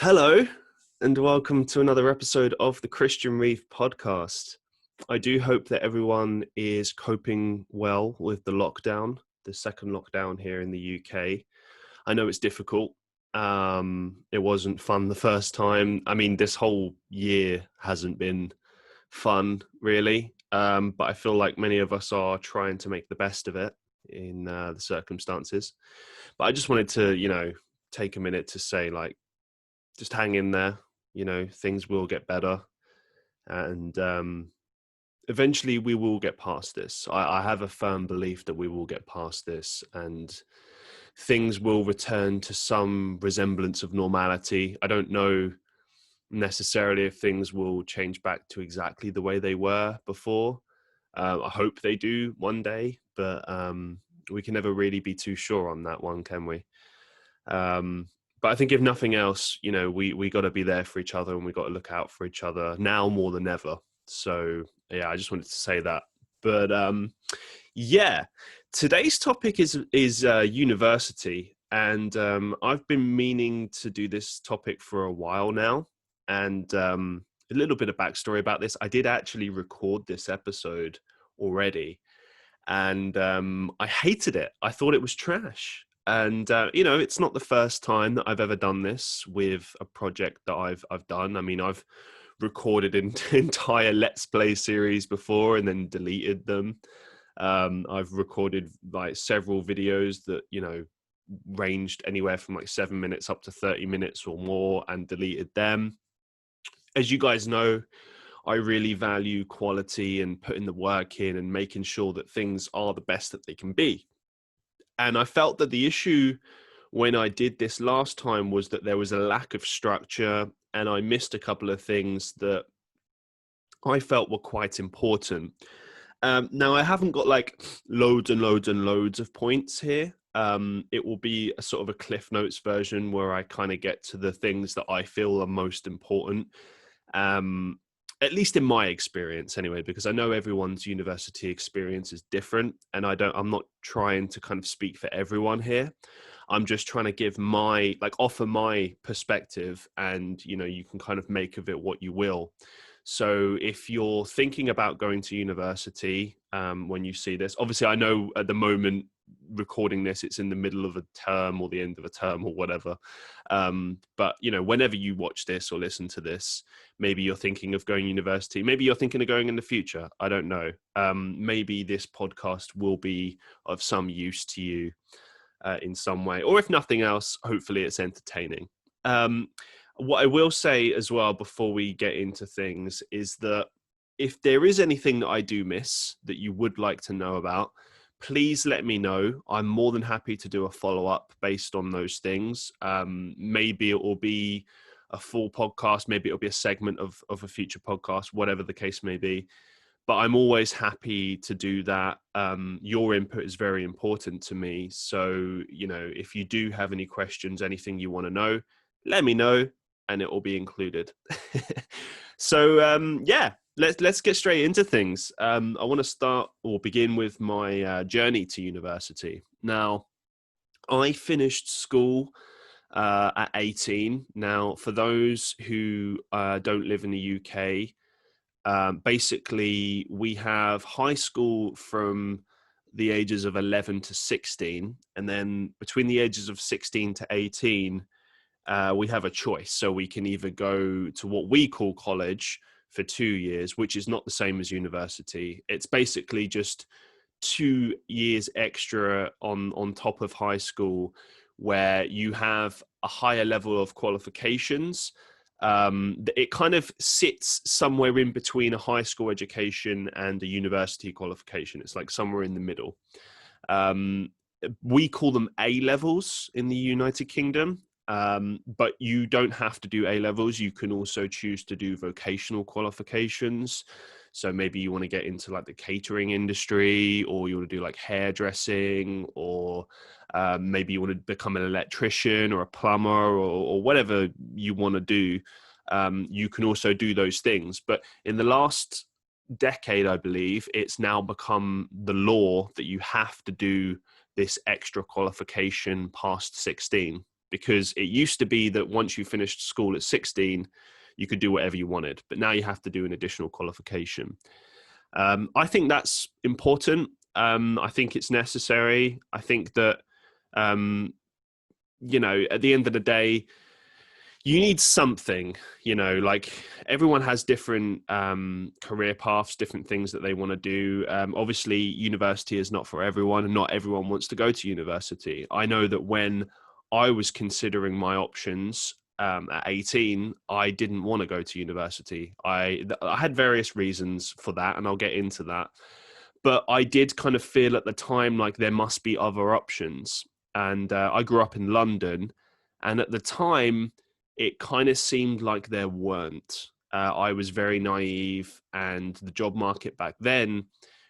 Hello, and welcome to another episode of the Christian Reeve podcast. I do hope that everyone is coping well with the lockdown, the second lockdown here in the UK. I know it's difficult. It wasn't fun the first time. I mean, this whole year hasn't been fun, really. But I feel like many of us are trying to make the best of it in the circumstances. But I just wanted to, take a minute to say, just hang in there. Things will get better, and eventually we will get past this. I have a firm belief that we will get past this, and things will return to some resemblance of normality. I don't know necessarily if things will change back to exactly the way they were before. I hope they do one day, but we can never really be too sure on that one, can we? But I think if nothing else, we got to be there for each other, and we got to look out for each other now more than ever. So yeah, I just wanted to say that. But yeah, today's topic is university, and I've been meaning to do this topic for a while now. And a little bit of backstory about this: I did actually record this episode already, and I hated it. I thought it was trash. And it's not the first time that I've ever done this with a project that I've done. I mean, I've recorded an entire Let's Play series before and then deleted them. I've recorded like several videos that ranged anywhere from like 7 minutes up to 30 minutes or more, and deleted them. As you guys know, I really value quality and putting the work in and making sure that things are the best that they can be. And I felt that the issue when I did this last time was that there was a lack of structure, and I missed a couple of things that I felt were quite important. Now, I haven't got like loads and loads and loads of points here. It will be a sort of a Cliff Notes version where I kind of get to the things that I feel are most important. At least in my experience anyway, because I know everyone's university experience is different, and I'm not trying to kind of speak for everyone here. I'm just trying to give offer my perspective, and you can kind of make of it what you will. So if you're thinking about going to university, when you see this, obviously I know at the moment recording this, it's in the middle of a term or the end of a term or whatever. But whenever you watch this or listen to this, maybe you're thinking of going to university. Maybe you're thinking of going in the future. I don't know. Maybe this podcast will be of some use to you in some way, or if nothing else, hopefully it's entertaining. What I will say as well before we get into things is that if there is anything that I do miss that you would like to know about, please let me know. I'm more than happy to do a follow-up based on those things. Maybe it will be a full podcast. Maybe it'll be a segment of a future podcast, whatever the case may be. But I'm always happy to do that. Your input is very important to me. So, if you do have any questions, anything you want to know, let me know, and it will be included. So, yeah. Let's get straight into things. I want to start or begin with my journey to university. Now, I finished school at 18. Now, for those who don't live in the UK, basically we have high school from the ages of 11 to 16, and then between the ages of 16 to 18, we have a choice. So we can either go to what we call college for 2 years, which is not the same as university. It's basically just 2 years extra on top of high school, where you have a higher level of qualifications. It kind of sits somewhere in between a high school education and a university qualification. It's like somewhere in the middle. We call them A levels in the United Kingdom. But you don't have to do A levels. You can also choose to do vocational qualifications. So maybe you want to get into like the catering industry, or you want to do like hairdressing, or maybe you want to become an electrician or a plumber, or whatever you want to do. You can also do those things. But in the last decade, I believe, it's now become the law that you have to do this extra qualification past 16, because it used to be that once you finished school at 16, you could do whatever you wanted, but now you have to do an additional qualification. I think that's important. I think it's necessary. I think that, at the end of the day, you need something, like everyone has different career paths, different things that they want to do. Obviously, university is not for everyone, and not everyone wants to go to university. I know that when I was considering my options at 18, I didn't want to go to university. I had various reasons for that, and I'll get into that. But I did kind of feel at the time like there must be other options. And I grew up in London, and at the time, it kind of seemed like there weren't. I was very naive, and the job market back then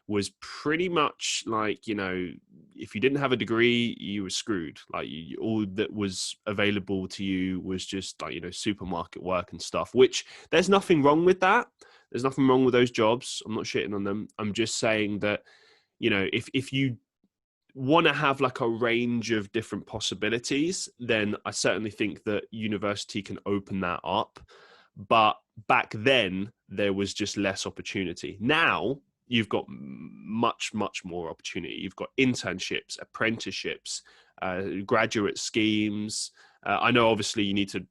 was pretty much like, if you didn't have a degree, you were screwed. Like all that was available to you was just like, supermarket work and stuff, which there's nothing wrong with that. There's nothing wrong with those jobs. I'm not shitting on them. I'm just saying that, if you want to have like a range of different possibilities, then I certainly think that university can open that up. But back then, there was just less opportunity. Now, you've got much, much more opportunity. You've got internships, apprenticeships, graduate schemes. I know obviously you need to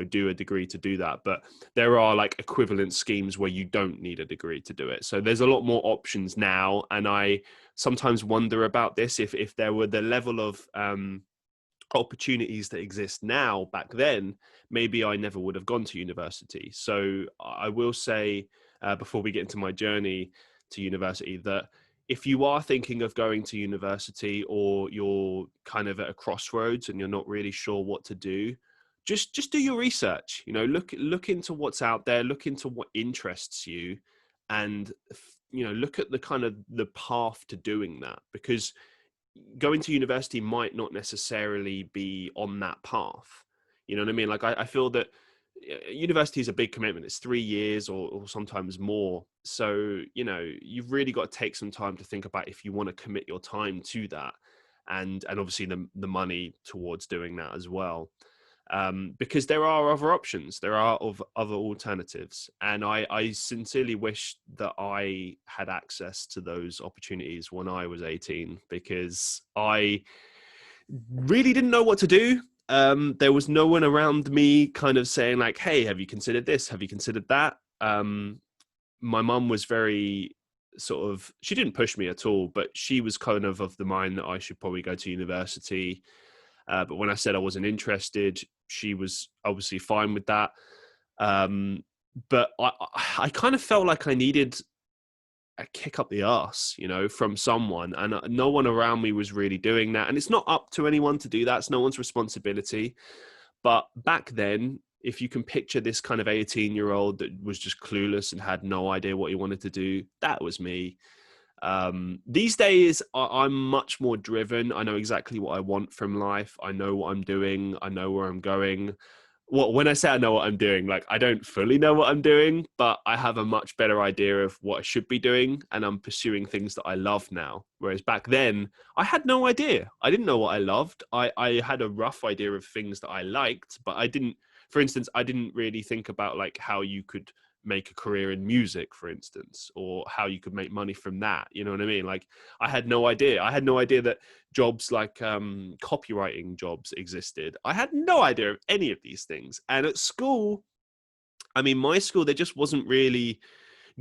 do a degree to do that, but there are like equivalent schemes where you don't need a degree to do it. So there's a lot more options now. And I sometimes wonder about this, if there were the level of opportunities that exist now back then, maybe I never would have gone to university. So I will say, before we get into my journey to university, that if you are thinking of going to university, or you're kind of at a crossroads and you're not really sure what to do, just do your research. Look into what's out there, look into what interests you, and look at the kind of the path to doing that, because going to university might not necessarily be on that path. You know what I mean? Like I feel that university is a big commitment. It's 3 years or sometimes more. So, you've really got to take some time to think about if you want to commit your time to that, and obviously the money towards doing that as well. Because there are other options, there are other alternatives, and I sincerely wish that I had access to those opportunities when I was 18, because I really didn't know what to do. There was no one around me kind of saying like, hey, have you considered this? Have you considered that? My mum was very she didn't push me at all, but she was kind of the mind that I should probably go to university. But when I said I wasn't interested, she was obviously fine with that. But I kind of felt like I needed a kick up the arse, from someone, and no one around me was really doing that. And it's not up to anyone to do that. It's no one's responsibility. But back then, if you can picture this kind of 18-year-old that was just clueless and had no idea what he wanted to do, that was me. These days I'm much more driven. I know exactly what I want from life. I know what I'm doing. I know where I'm going. Well, when I say I know what I'm doing, like I don't fully know what I'm doing, but I have a much better idea of what I should be doing, and I'm pursuing things that I love now. Whereas back then I had no idea. I didn't know what I loved. I had a rough idea of things that I liked, but for instance, I didn't really think about like how you could make a career in music, for instance, or how you could make money from that. You know what I mean? Like I had no idea. I had no idea that jobs like copywriting jobs existed. I had no idea of any of these things. And at school, my school, there just wasn't really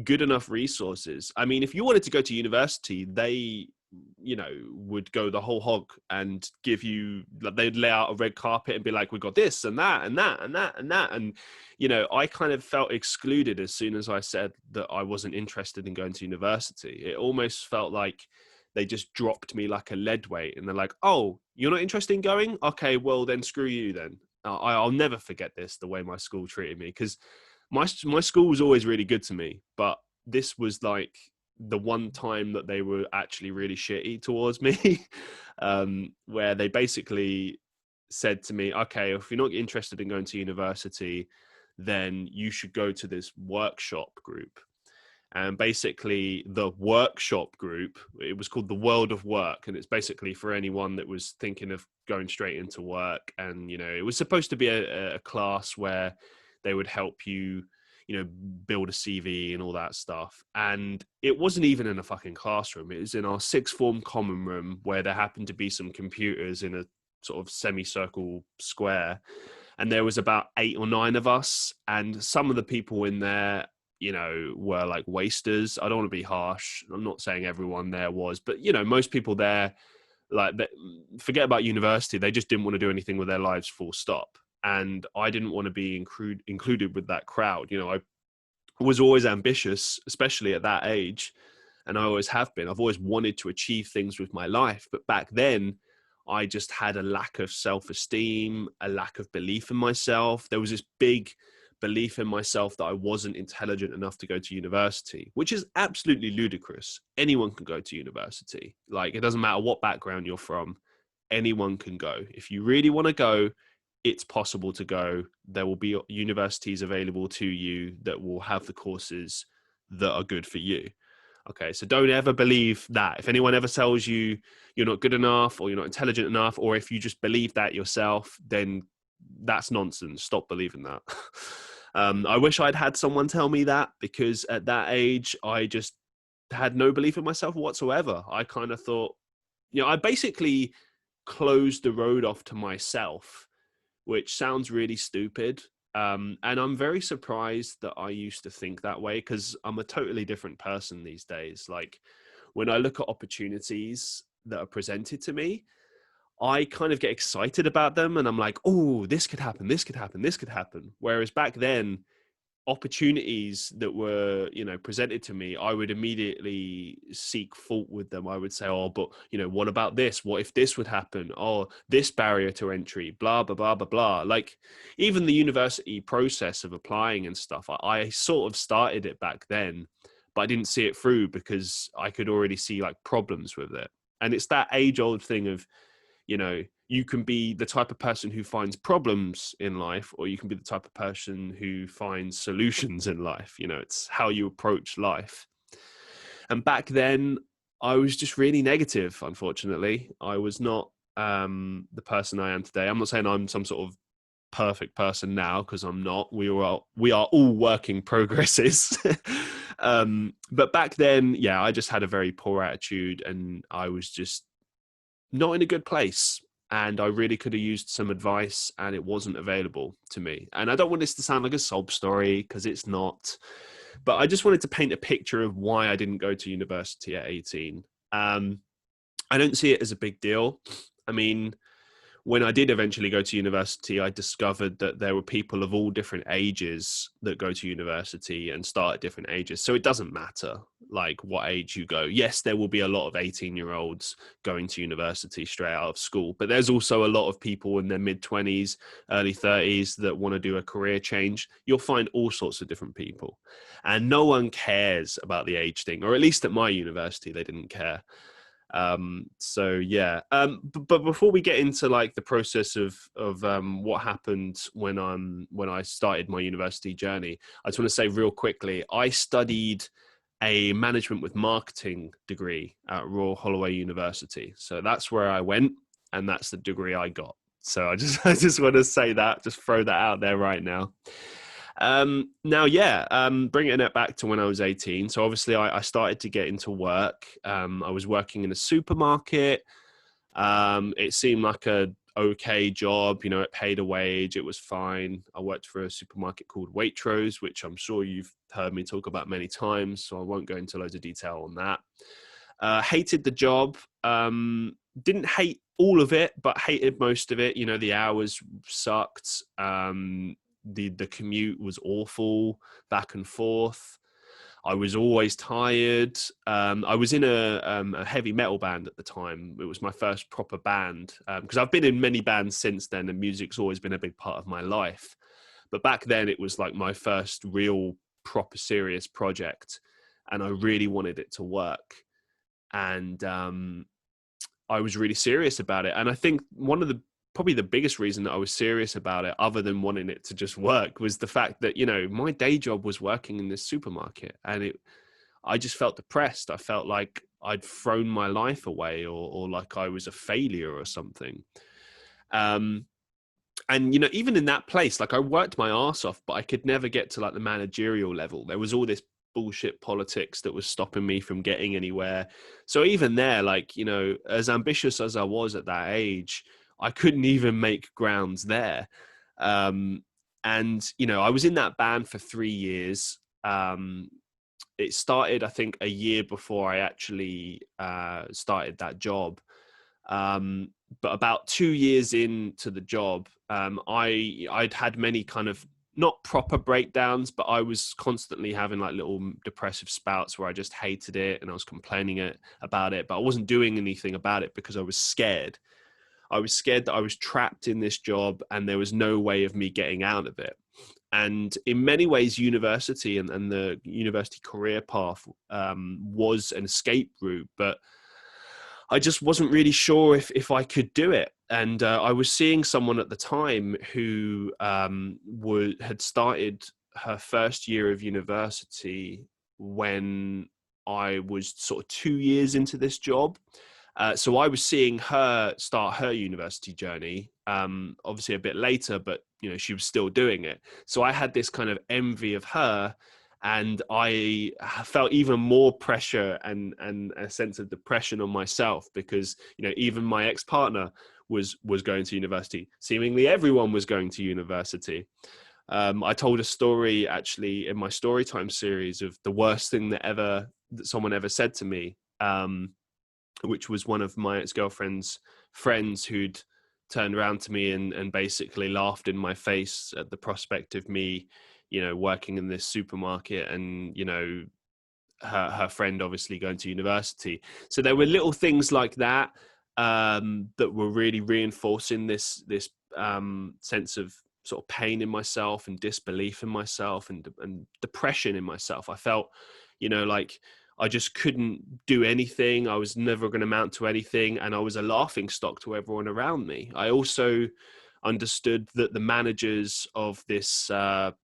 good enough resources. If you wanted to go to university, they would go the whole hog and give you, they'd lay out a red carpet and be like, we've got this and that and that and that and that. And I kind of felt excluded as soon as I said that I wasn't interested in going to university. It almost felt like they just dropped me like a lead weight, and they're like, oh, you're not interested in going? Okay, well then screw you then. I'll never forget this, the way my school treated me, because my school was always really good to me, but this was like the one time that they were actually really shitty towards me. Where they basically said to me, okay, if you're not interested in going to university, then you should go to this workshop group. And basically the workshop group, it was called the World of Work, and it's basically for anyone that was thinking of going straight into work. And it was supposed to be a class where they would help you build a CV and all that stuff. And it wasn't even in a fucking classroom. It was in our sixth form common room, where there happened to be some computers in a sort of semicircle square, and there was about 8 or 9 of us, and some of the people in there were like wasters. I don't want to be harsh. I'm not saying everyone there was, but most people there, like, forget about university, they just didn't want to do anything with their lives, full stop. And I didn't want to be included with that crowd. I was always ambitious, especially at that age, and I always have been. I've always wanted to achieve things with my life, but back then I just had a lack of self-esteem, a lack of belief in myself. There was this big belief in myself that I wasn't intelligent enough to go to university, which is absolutely ludicrous. Anyone can go to university. Like, it doesn't matter what background you're from, anyone can go. If you really want to go, it's possible to go. There will be universities available to you that will have the courses that are good for you. Okay, so don't ever believe that. If anyone ever tells you you're not good enough, or you're not intelligent enough, or if you just believe that yourself, then that's nonsense. Stop believing that. I wish I'd had someone tell me that, because at that age, I just had no belief in myself whatsoever. I kind of thought, I basically closed the road off to myself, which sounds really stupid. And I'm very surprised that I used to think that way, because I'm a totally different person these days. Like, when I look at opportunities that are presented to me, I kind of get excited about them, and I'm like, oh, this could happen, this could happen, this could happen. Whereas back then, opportunities that were, presented to me, I would immediately seek fault with them. I would say, oh, but, what about this? What if this would happen? Oh, this barrier to entry, blah, blah, blah, blah, blah. Like, even the university process of applying and stuff, I sort of started it back then, but I didn't see it through because I could already see like problems with it. And it's that age old thing of, you can be the type of person who finds problems in life, or you can be the type of person who finds solutions in life. It's how you approach life. And back then, I was just really negative, unfortunately. I was not the person I am today. I'm not saying I'm some sort of perfect person now, because I'm not. We are all working progresses. But back then, yeah, I just had a very poor attitude, and I was just not in a good place, and I really could have used some advice, and it wasn't available to me. And I don't want this to sound like a sob story, because it's not, but I just wanted to paint a picture of why I didn't go to university at 18. I don't see it as a big deal. I mean, when I did eventually go to university, I discovered that there were people of all different ages that go to university and start at different ages. So it doesn't matter like what age you go. Yes, there will be a lot of 18-year-olds going to university straight out of school, but there's also a lot of people in their mid-20s, early 30s that want to do a career change. You'll find all sorts of different people, and no one cares about the age thing, or at least at my university, they didn't care. So yeah. But before we get into like the process of what happened when I started my university journey, I just want to say real quickly, I studied a management with marketing degree at Royal Holloway University. So that's where I went, and that's the degree I got. So I just want to say that, just throw that out there right now. Now, yeah, bringing it back to when I was 18. So obviously I started to get into work. I was working in a supermarket. It seemed like a okay job, it paid a wage. It was fine. I worked for a supermarket called Waitrose, which I'm sure you've heard me talk about many times, so I won't go into loads of detail on that. Hated the job. Didn't hate all of it, but hated most of it. The hours sucked. The commute was awful, back and forth. I was always tired. I was in a heavy metal band at the time. It was my first proper band, because I've been in many bands since then, and music's always been a big part of my life. But back then, it was like my first real, proper, serious project, and I really wanted it to work. And I was really serious about it. And I think probably the biggest reason that I was serious about it, other than wanting it to just work, was the fact that, my day job was working in this supermarket, and I just felt depressed. I felt like I'd thrown my life away, or like I was a failure or something. And even in that place, like I worked my arse off, but I could never get to like the managerial level. There was all this bullshit politics that was stopping me from getting anywhere. So even there, like, as ambitious as I was at that age, I couldn't even make grounds there. And I was in that band for 3 years. It started, I think, a year before I actually started that job. But about 2 years into the job, I'd had many kind of not proper breakdowns, but I was constantly having like little depressive spouts where I just hated it and I was complaining about it, but I wasn't doing anything about it because I was scared. I was scared that I was trapped in this job and there was no way of me getting out of it. And in many ways, university and the university career path was an escape route, but I just wasn't really sure if I could do it. And I was seeing someone at the time who had started her first year of university when I was sort of 2 years into this job. So I was seeing her start her university journey, obviously a bit later, but she was still doing it. So I had this kind of envy of her, and I felt even more pressure and a sense of depression on myself because even my ex-partner was going to university. Seemingly everyone was going to university. I told a story actually in my Storytime series of the worst thing that someone ever said to me, which was one of my ex-girlfriend's friends who'd turned around to me and basically laughed in my face at the prospect of me working in this supermarket and her friend obviously going to university. So there were little things like that that were really reinforcing this sense of sort of pain in myself and disbelief in myself and depression in myself. I felt like I just couldn't do anything. I was never going to amount to anything, and I was a laughing stock to everyone around me. I also understood that the managers of this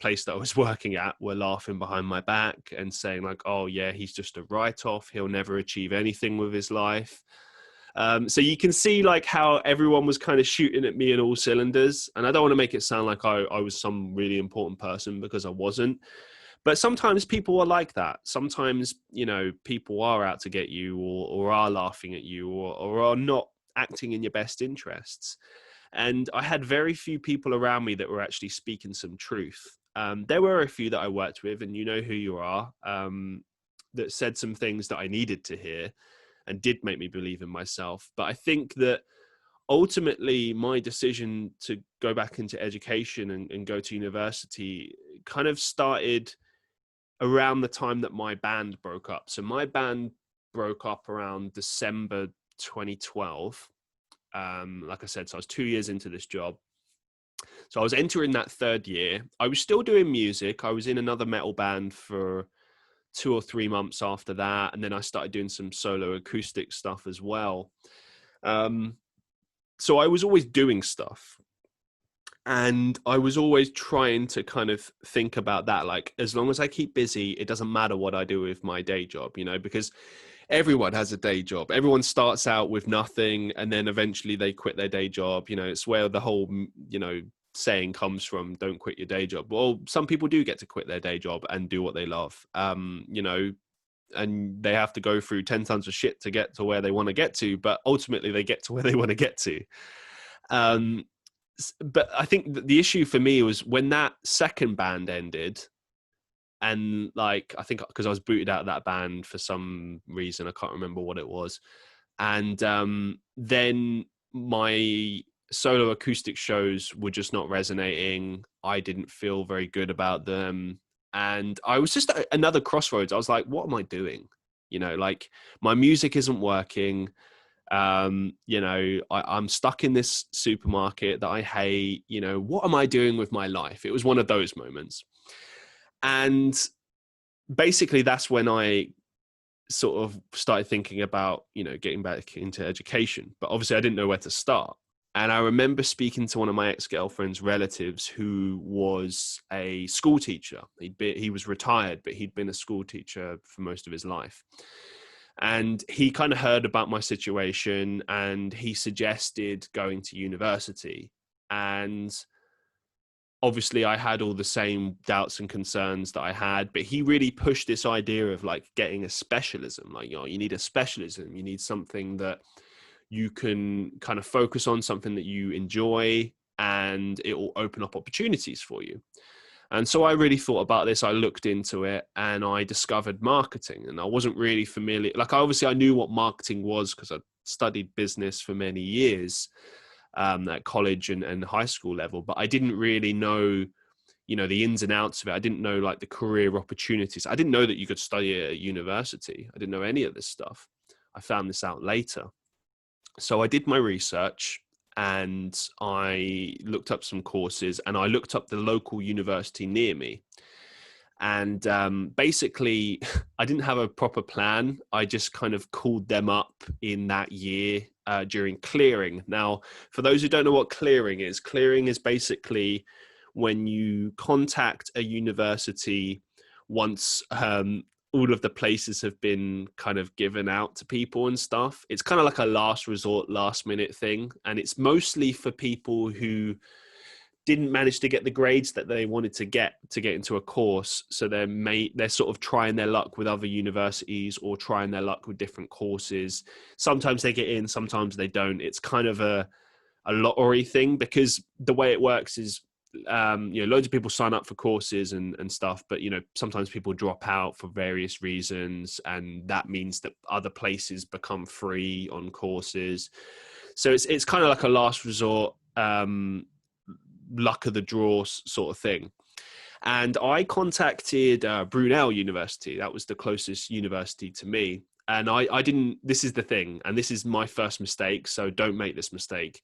place that I was working at were laughing behind my back and saying like, oh yeah, he's just a write-off. He'll never achieve anything with his life. So you can see like how everyone was kind of shooting at me in all cylinders. And I don't want to make it sound like I was some really important person, because I wasn't. But sometimes people are like that. Sometimes, people are out to get you or are laughing at you or are not acting in your best interests. And I had very few people around me that were actually speaking some truth. There were a few that I worked with, and you know who you are, that said some things that I needed to hear and did make me believe in myself. But I think that ultimately my decision to go back into education and go to university kind of started around the time that my band broke up. So my band broke up around December 2012. Like I said, so I was 2 years into this job. So I was entering that third year. I was still doing music. I was in another metal band for 2 or 3 months after that. And then I started doing some solo acoustic stuff as well. So I was always doing stuff. And I was always trying to kind of think about that. Like, as long as I keep busy, it doesn't matter what I do with my day job, because everyone has a day job. Everyone starts out with nothing and then eventually they quit their day job. It's where the whole, saying comes from, don't quit your day job. Well, some people do get to quit their day job and do what they love, and they have to go through 10 tons of shit to get to where they want to get to, but ultimately they get to where they want to get to. But I think the issue for me was when that second band ended, and like, I think because I was booted out of that band for some reason, I can't remember what it was. And then my solo acoustic shows were just not resonating. I didn't feel very good about them. And I was just at another crossroads. I was like, what am I doing? Like, my music isn't working. I'm stuck in this supermarket that I hate. What am I doing with my life? It was one of those moments. And basically that's when I sort of started thinking about, getting back into education. But obviously I didn't know where to start. And I remember speaking to one of my ex-girlfriend's relatives who was a school teacher. He was retired, but he'd been a school teacher for most of his life. And he kind of heard about my situation and he suggested going to university. And obviously I had all the same doubts and concerns that I had, but he really pushed this idea of like getting a specialism. Like, you need a specialism. You need something that you can kind of focus on, something that you enjoy, and it will open up opportunities for you. And so I really thought about this. I looked into it and I discovered marketing, and I wasn't really familiar. Like, obviously I knew what marketing was because I studied business for many years at college and high school level, but I didn't really know, the ins and outs of it. I didn't know like the career opportunities. I didn't know that you could study at university. I didn't know any of this stuff. I found this out later. So I did my research and I looked up some courses and I looked up the local university near me. And basically, I didn't have a proper plan. I just kind of called them up in that year during clearing. Now, for those who don't know what clearing is basically when you contact a university once all of the places have been kind of given out to people and stuff. It's kind of like a last resort, last minute thing. And it's mostly for people who didn't manage to get the grades that they wanted to get into a course. So they're sort of trying their luck with other universities or trying their luck with different courses. Sometimes they get in, sometimes they don't. It's kind of a lottery thing, because the way it works is, loads of people sign up for courses and stuff, but, sometimes people drop out for various reasons. And that means that other places become free on courses. So it's kind of like a last resort, luck of the draw sort of thing. And I contacted Brunel University. That was the closest university to me. And I didn't, this is the thing, and this is my first mistake, so don't make this mistake.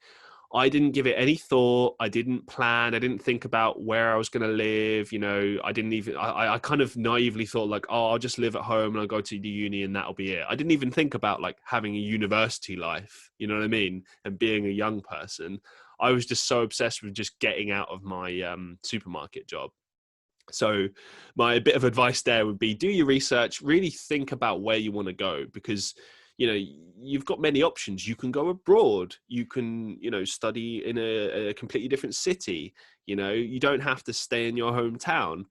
I didn't give it any thought. I didn't plan. I didn't think about where I was going to live. I didn't even, I kind of naively thought like, oh, I'll just live at home and I'll go to the uni and that'll be it. I didn't even think about like having a university life, you know what I mean? And being a young person. I was just so obsessed with just getting out of my supermarket job. So my bit of advice there would be, do your research, really think about where you want to go, because you've got many options. You can go abroad, you can study in a completely different city. You don't have to stay in your hometown.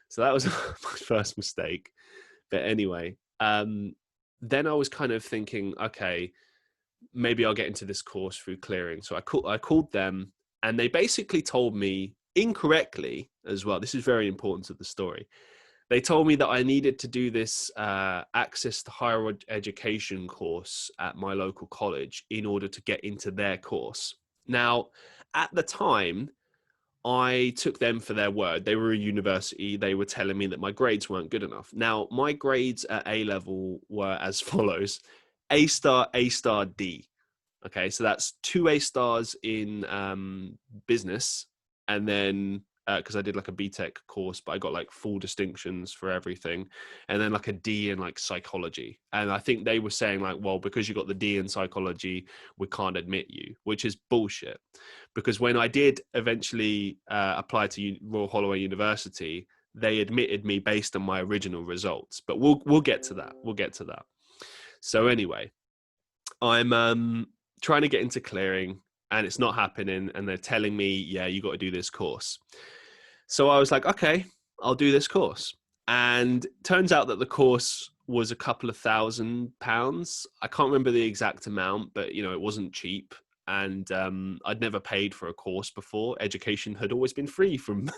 So that was my first mistake. But anyway, then I was kind of thinking, okay, maybe I'll get into this course through clearing. So I called them, and they basically told me incorrectly as well. This is very important to the story. They told me that I needed to do this access to higher education course at my local college in order to get into their course. Now, at the time, I took them for their word. They were a university. They were telling me that my grades weren't good enough. Now, my grades at A level were as follows: A star, A star, D. Okay, so that's 2 A stars in business, and then because I did like a BTEC course, but I got like full distinctions for everything, and then like a D in like psychology. And I think they were saying like, well, because you got the D in psychology, we can't admit you, which is bullshit. Because when I did eventually apply to Royal Holloway University, they admitted me based on my original results. But we'll get to that. We'll get to that. So anyway, I'm trying to get into clearing and it's not happening. And they're telling me, yeah, you got to do this course. So I was like, okay, I'll do this course. And turns out that the course was a couple of £1,000. I can't remember the exact amount, but it wasn't cheap. And I'd never paid for a course before. Education had always been free from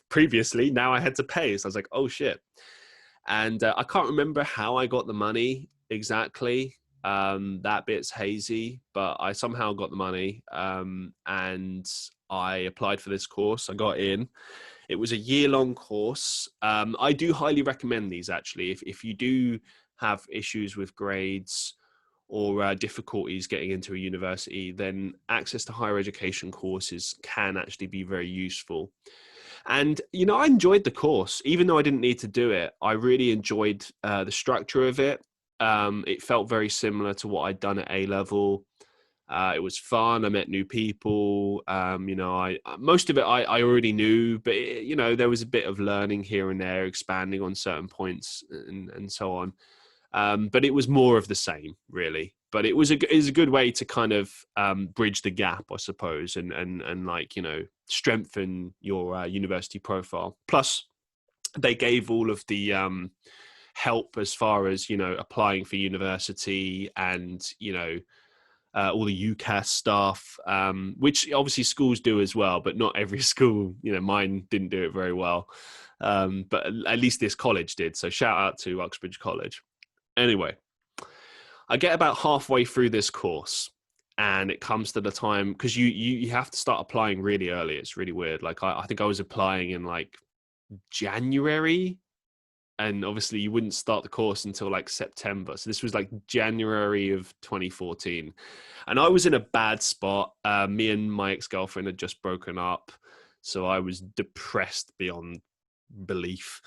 previously. Now I had to pay. So I was like, oh shit. And I can't remember how I got the money exactly. That bit's hazy, but I somehow got the money, and I applied for this course. I got in. It was a year-long course. I do highly recommend these, actually. If you do have issues with grades or difficulties getting into a university, then access to higher education courses can actually be very useful. And, I enjoyed the course. Even though I didn't need to do it, I really enjoyed the structure of it. It felt very similar to what I'd done at A level. It was fun. I met new people. I most of it I already knew, but there was a bit of learning here and there, expanding on certain points and so on. But it was more of the same, really. But it was a good way to kind of bridge the gap, I suppose, and like strengthen your university profile. Plus, they gave all of the help as far as applying for university and all the UCAS stuff, which obviously schools do as well, but not every school. Mine didn't do it very well, but at least this college did. So shout out to Uxbridge College. Anyway, I get about halfway through this course, and it comes to the time because you have to start applying really early. It's really weird. Like I think I was applying in like January, and obviously you wouldn't start the course until like September. So this was like January of 2014. And I was in a bad spot. Me and my ex-girlfriend had just broken up. So I was depressed beyond belief.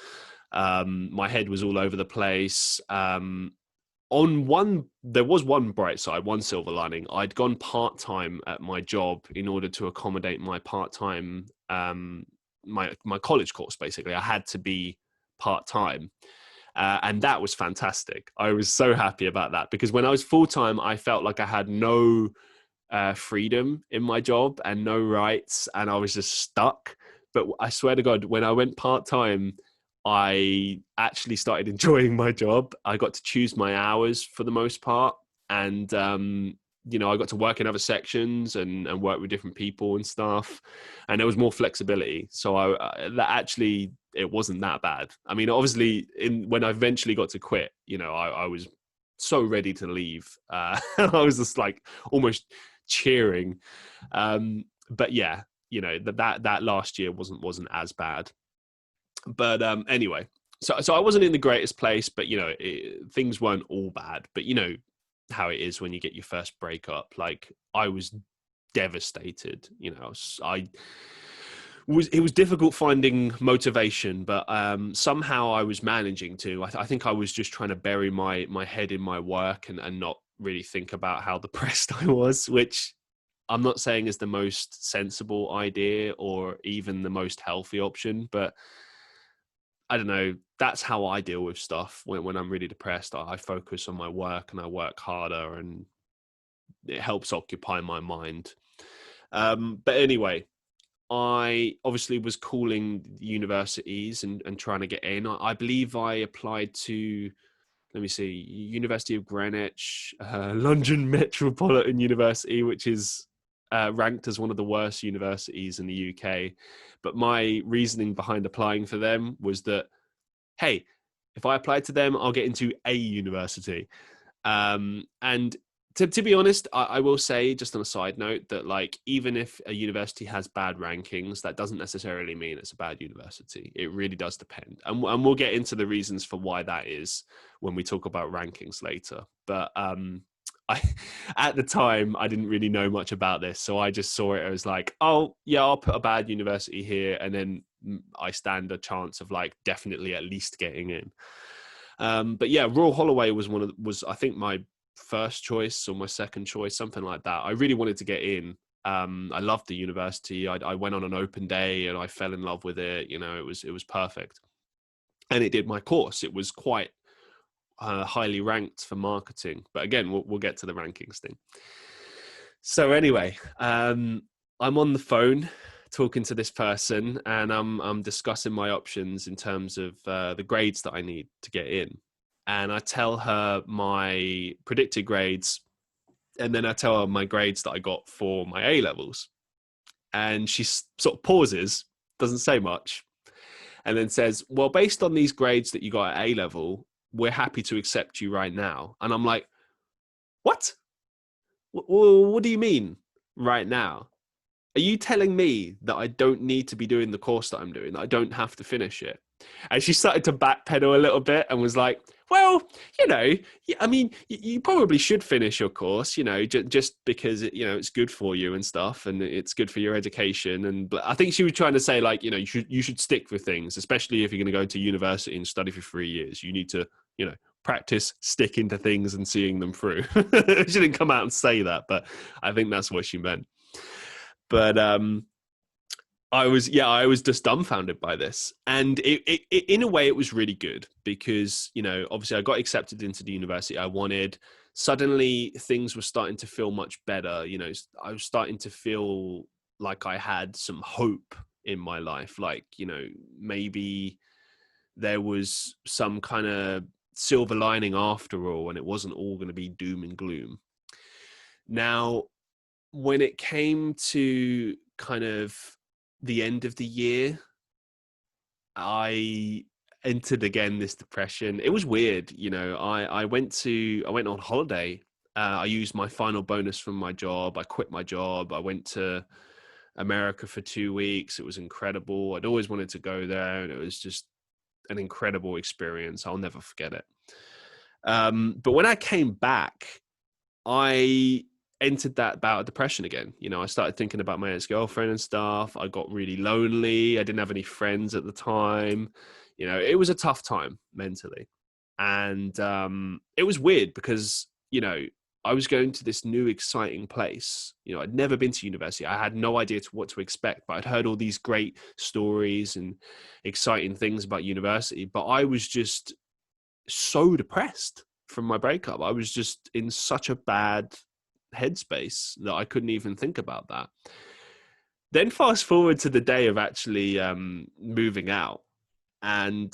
My head was all over the place. There was one bright side, one silver lining. I'd gone part-time at my job in order to accommodate my part-time, my college course, basically. I had to be part-time, and that was fantastic. I was so happy about that because when I was full-time, I felt like I had no freedom in my job and no rights, and I was just stuck. But I swear to God, when I went part-time, I actually started enjoying my job. I got to choose my hours for the most part, and I got to work in other sections and work with different people and stuff, and there was more flexibility. So it wasn't that bad. I mean, obviously, when I eventually got to quit, I was so ready to leave. I was just like almost cheering. But yeah, that last year wasn't as bad. But anyway, so I wasn't in the greatest place, but things weren't all bad. But how it is when you get your first breakup. Like I was devastated. It was difficult finding motivation, but somehow I was managing to. I think I was just trying to bury my head in my work and not really think about how depressed I was, which I'm not saying is the most sensible idea or even the most healthy option, but I don't know. That's how I deal with stuff when I'm really depressed. I focus on my work and I work harder, and it helps occupy my mind. But anyway, I obviously was calling universities and trying to get in. I believe I applied to, let me see, University of Greenwich, London Metropolitan University, which is ranked as one of the worst universities in the UK. But my reasoning behind applying for them was that, hey, if I apply to them, I'll get into a university. And to be honest, I will say, just on a side note, that like even if a university has bad rankings, that doesn't necessarily mean it's a bad university. It really does depend, and we'll get into the reasons for why that is when we talk about rankings later. But at the time, I didn't really know much about this, so I just saw it as like, oh yeah, I'll put a bad university here, and then I stand a chance of like definitely at least getting in. But yeah, Royal Holloway was I think my first choice or my second choice, something like that. I really wanted to get in. I loved the university. I went on an open day and I fell in love with it. It was perfect, and it did my course. It was quite highly ranked for marketing, but again, we'll get to the rankings thing. So anyway, I'm on the phone talking to this person, and I'm discussing my options in terms of the grades that I need to get in. And I tell her my predicted grades, and then I tell her my grades that I got for my A levels. And she sort of pauses, doesn't say much, and then says, well, based on these grades that you got at A level, we're happy to accept you right now. And I'm like, what? What do you mean right now? Are you telling me that I don't need to be doing the course that I'm doing, that I don't have to finish it? And she started to backpedal a little bit and was like, well, I mean, you probably should finish your course, just because, it's good for you and stuff, and it's good for your education. And I think she was trying to say, like, you should stick with things, especially if you're going to go to university and study for 3 years. You need to, practice sticking to things and seeing them through. She didn't come out and say that, but I think that's what she meant. But I was just dumbfounded by this. And it in a way, it was really good because, you know, obviously I got accepted into the university I wanted. Suddenly things were starting to feel much better. You know, I was starting to feel like I had some hope in my life. Like, you know, maybe there was some kind of silver lining after all, and it wasn't all going to be doom and gloom. Now, when it came to kind of the end of the year, I entered again this depression. It was weird, you know. I went on holiday. I used my final bonus from my job. I quit my job. I went to America for 2 weeks. It was incredible. I'd always wanted to go there, and it was just an incredible experience. I'll never forget it. But when I came back, I entered that bout of depression again. You know, I started thinking about my ex-girlfriend and stuff. I got really lonely. I didn't have any friends at the time. You know, it was a tough time mentally. And it was weird because, you know, I was going to this new exciting place. You know, I'd never been to university. I had no idea what to expect, but I'd heard all these great stories and exciting things about university. But I was just so depressed from my breakup. I was just in such a bad headspace that I couldn't even think about that. Then fast forward to the day of actually moving out, and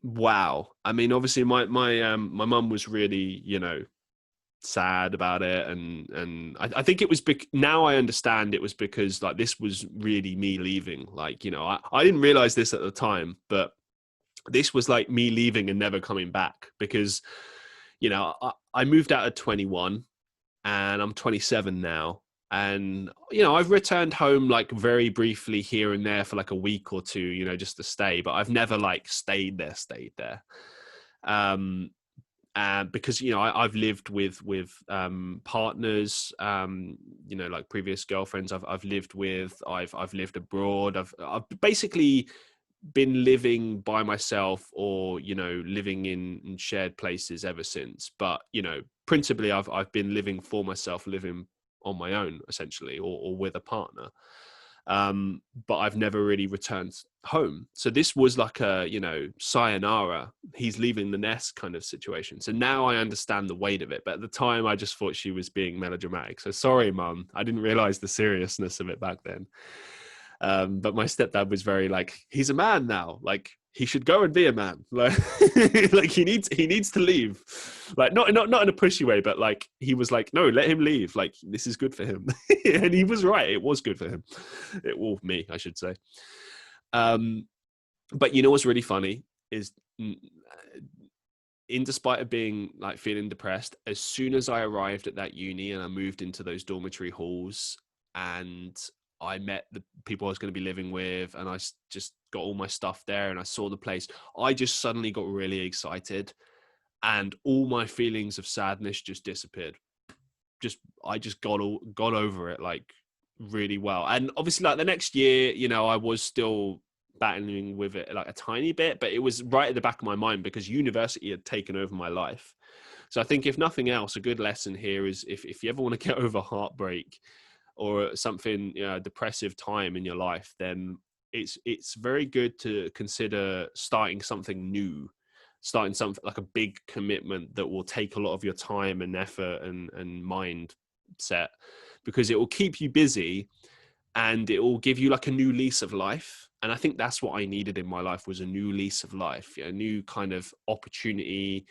wow. I mean, obviously my mum was really, you know, sad about it, and I think it was now I understand it was because like this was really me leaving. Like, you know, I didn't realize this at the time, but this was like me leaving and never coming back because, you know, I moved out at 21 and I'm 27 now. And, you know, I've returned home like very briefly here and there for like a week or two, you know, just to stay, but I've never like stayed there. Because, you know, I've lived with partners, you know, like previous girlfriends I've lived with, I've lived abroad. I've basically been living by myself or, you know, living in shared places ever since. But, you know, principally I've been living for myself, living on my own essentially, or with a partner. But I've never really returned home. So this was like a, you know, sayonara, he's leaving the nest kind of situation. So now I understand the weight of it. But at the time I just thought she was being melodramatic. So sorry, Mum. I didn't realize the seriousness of it back then. But my stepdad was very like, he's a man now. Like, he should go and be a man. Like, like he needs to leave. Like, not in a pushy way, but like he was like, no, let him leave. Like, this is good for him. And he was right. It was good for him. Me, I should say. But you know what's really funny is, in despite of being like feeling depressed, as soon as I arrived at that uni and I moved into those dormitory halls and I met the people I was going to be living with, and I just got all my stuff there and I saw the place, I just suddenly got really excited and all my feelings of sadness just disappeared. I just got over it like really well. And obviously like the next year, you know, I was still battling with it like a tiny bit, but it was right at the back of my mind because university had taken over my life. So I think if nothing else, a good lesson here is if you ever want to get over heartbreak or something, you know, depressive time in your life, then it's very good to consider starting something new, starting something like a big commitment that will take a lot of your time and effort and mindset, because it will keep you busy and it will give you like a new lease of life. And I think that's what I needed in my life, was a new lease of life, a new kind of opportunity,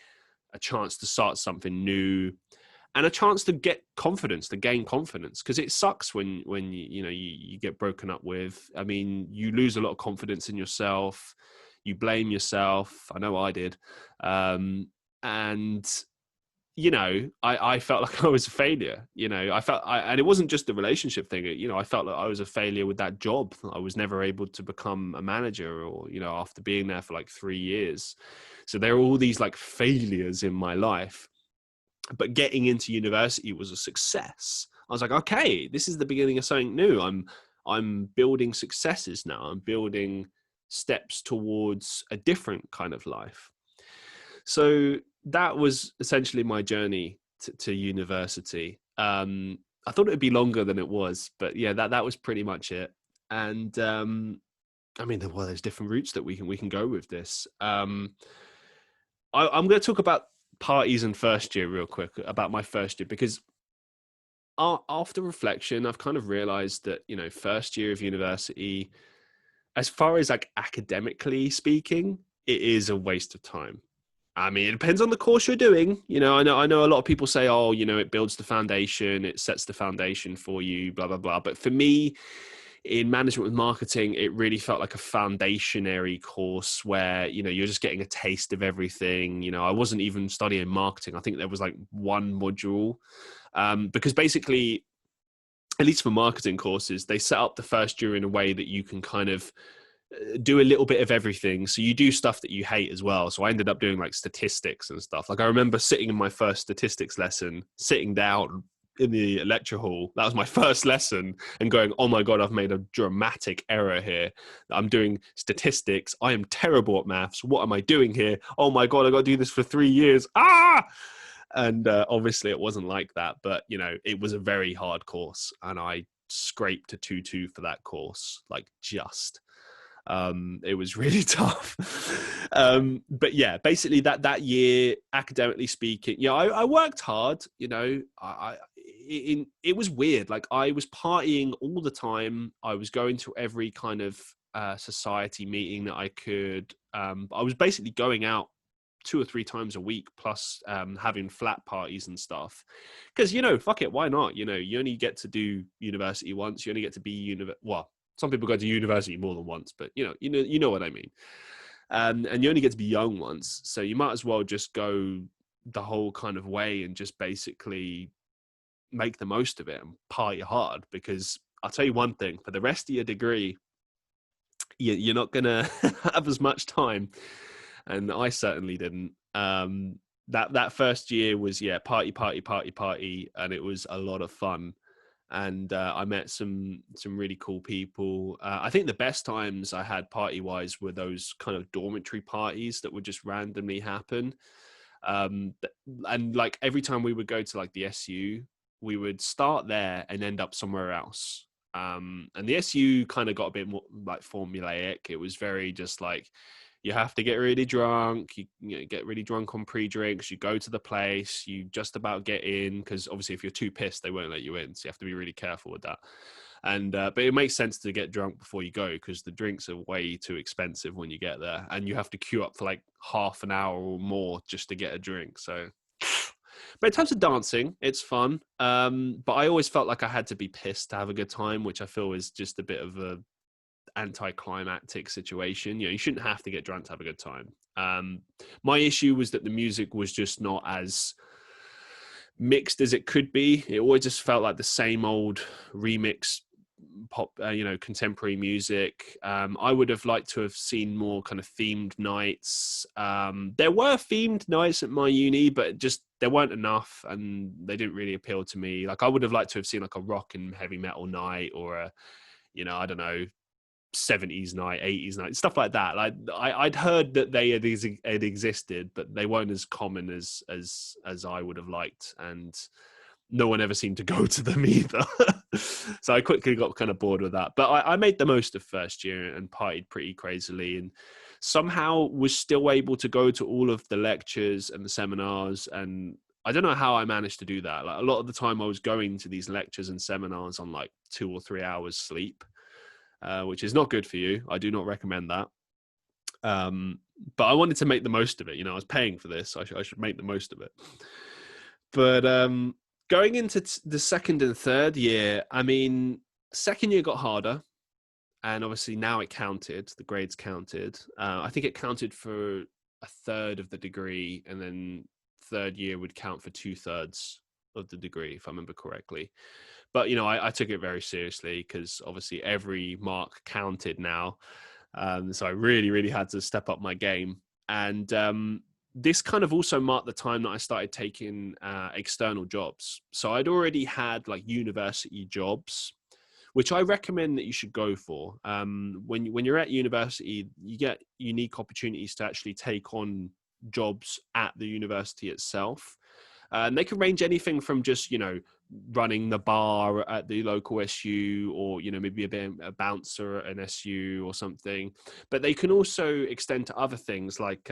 a chance to start something new, and a chance to get confidence, to gain confidence. Because it sucks when you get broken up with. I mean, you lose a lot of confidence in yourself. You blame yourself. I know I did. And you know, I felt like I was a failure. You know, and it wasn't just the relationship thing. You know, I felt like I was a failure with that job. I was never able to become a manager, or, you know, after being there for like 3 years. So there are all these like failures in my life. But getting into university was a success. I was like, okay, this is the beginning of something new. I'm building successes now. I'm building steps towards a different kind of life. So that was essentially my journey to university. I thought it would be longer than it was, but yeah, that was pretty much it. And I mean, well, there's different routes that we can go with this. I'm going to talk about parties and first year real quick, about my first year, because after reflection, I've kind of realized that, first year of university, as far as like academically speaking, it is a waste of time. I mean, it depends on the course you're doing. I know a lot of people say, oh, it builds the foundation, it sets the foundation for you, blah, blah, blah. But for me, in management with marketing, it really felt like a foundationary course where, you're just getting a taste of everything. I wasn't even studying marketing. I think there was like one module, because basically, at least for marketing courses, they set up the first year in a way that you can kind of do a little bit of everything. So you do stuff that you hate as well. So I ended up doing like statistics and stuff. Like I remember sitting in my first statistics lesson, sitting down in the lecture hall. That was my first lesson, and going, oh my God, I've made a dramatic error here. I'm doing statistics. I am terrible at maths. What am I doing here? Oh my God, I got to do this for 3 years. And obviously it wasn't like that, but it was a very hard course, and I scraped a 2-2 for that course, like just. It was really tough. But yeah, basically that year, academically speaking, I worked hard. It was weird. Like I was partying all the time. I was going to every kind of society meeting that I could. I was basically going out 2 or 3 times a week, plus having flat parties and stuff. Because fuck it, why not? You only get to do university once. You only get to be well, some people go to university more than once, but you know what I mean. And you only get to be young once, so you might as well just go the whole kind of way and just basically make the most of it and party hard. Because I'll tell you one thing: for the rest of your degree, you're not gonna have as much time, and I certainly didn't. That first year was party, and it was a lot of fun. And I met some really cool people. I think the best times I had party wise were those kind of dormitory parties that would just randomly happen. And like every time we would go to like the SU, we would start there and end up somewhere else. And the SU kind of got a bit more like formulaic. It was very just like, you have to get really drunk. You get really drunk on pre-drinks. You go to the place. You just about get in, because obviously if you're too pissed, they won't let you in. So you have to be really careful with that. And but it makes sense to get drunk before you go, because the drinks are way too expensive when you get there, and you have to queue up for like half an hour or more just to get a drink. So, but in terms of dancing, it's fun. But I always felt like I had to be pissed to have a good time, which I feel is just a bit of a anticlimactic situation. You shouldn't have to get drunk to have a good time. My issue was that the music was just not as mixed as it could be. It always just felt like the same old remix pop, contemporary music. I would have liked to have seen more kind of themed nights. There were themed nights at my uni, but just there weren't enough, and they didn't really appeal to me. Like I would have liked to have seen like a rock and heavy metal night, or a, I don't know, 70s night, 80s night, stuff like that. Like I'd heard that they had existed, but they weren't as common as I would have liked, and no one ever seemed to go to them either. So I quickly got kind of bored with that. But I made the most of first year and partied pretty crazily, and somehow was still able to go to all of the lectures and the seminars. And I don't know how I managed to do that. Like a lot of the time I was going to these lectures and seminars on like 2 or 3 hours sleep. Which is not good for you. I do not recommend that. But I wanted to make the most of it. I was paying for this. I should make the most of it. But going into the second and third year, I mean, second year got harder. And obviously now it counted. The grades counted. I think it counted for a third of the degree. And then third year would count for 2/3 of the degree, if I remember correctly. But, I took it very seriously, because obviously every mark counted now. So I really, really had to step up my game. And this kind of also marked the time that I started taking external jobs. So I'd already had like university jobs, which I recommend that you should go for. When you're at university, you get unique opportunities to actually take on jobs at the university itself. And they can range anything from just, running the bar at the local SU, or, maybe a bouncer at an SU or something. But they can also extend to other things like,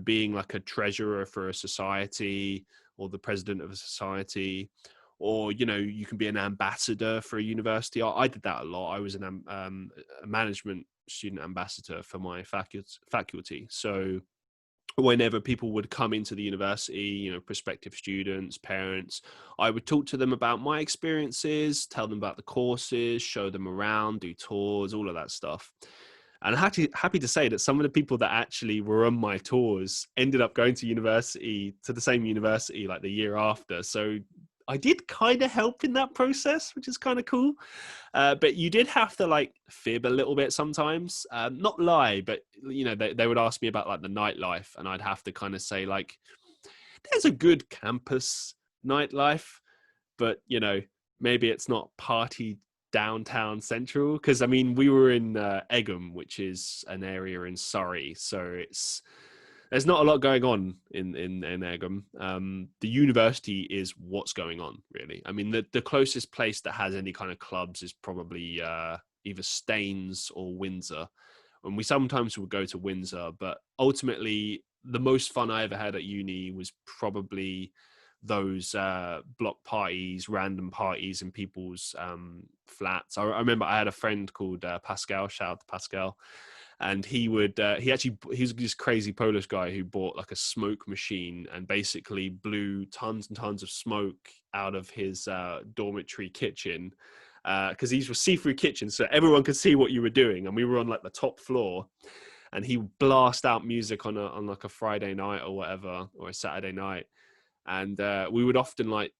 being like a treasurer for a society, or the president of a society, or, you can be an ambassador for a university. I did that a lot. I was a management student ambassador for my faculty. So whenever people would come into the university, prospective students, parents, I would talk to them about my experiences, tell them about the courses, show them around, do tours, all of that stuff. And I'm happy to say that some of the people that actually were on my tours ended up going to the same university, like the year after. So I did kind of help in that process, which is kind of cool. But you did have to like fib a little bit sometimes, not lie, but they would ask me about like the nightlife, and I'd have to kind of say like, there's a good campus nightlife, but maybe it's not party downtown central. Because I mean, we were in Egham, which is an area in Surrey, so there's not a lot going on in Egham. The university is what's going on, really. I mean, the closest place that has any kind of clubs is probably either Staines or Windsor. And we sometimes would go to Windsor, but ultimately the most fun I ever had at uni was probably those block parties, random parties in people's flats. I remember I had a friend called Pascal. Shout out to Pascal. And he was this crazy Polish guy who bought like a smoke machine and basically blew tons and tons of smoke out of his dormitory kitchen, because these were see-through kitchens, so everyone could see what you were doing. And we were on like the top floor, and he would blast out music on like a Friday night or whatever, or a Saturday night. And we would often like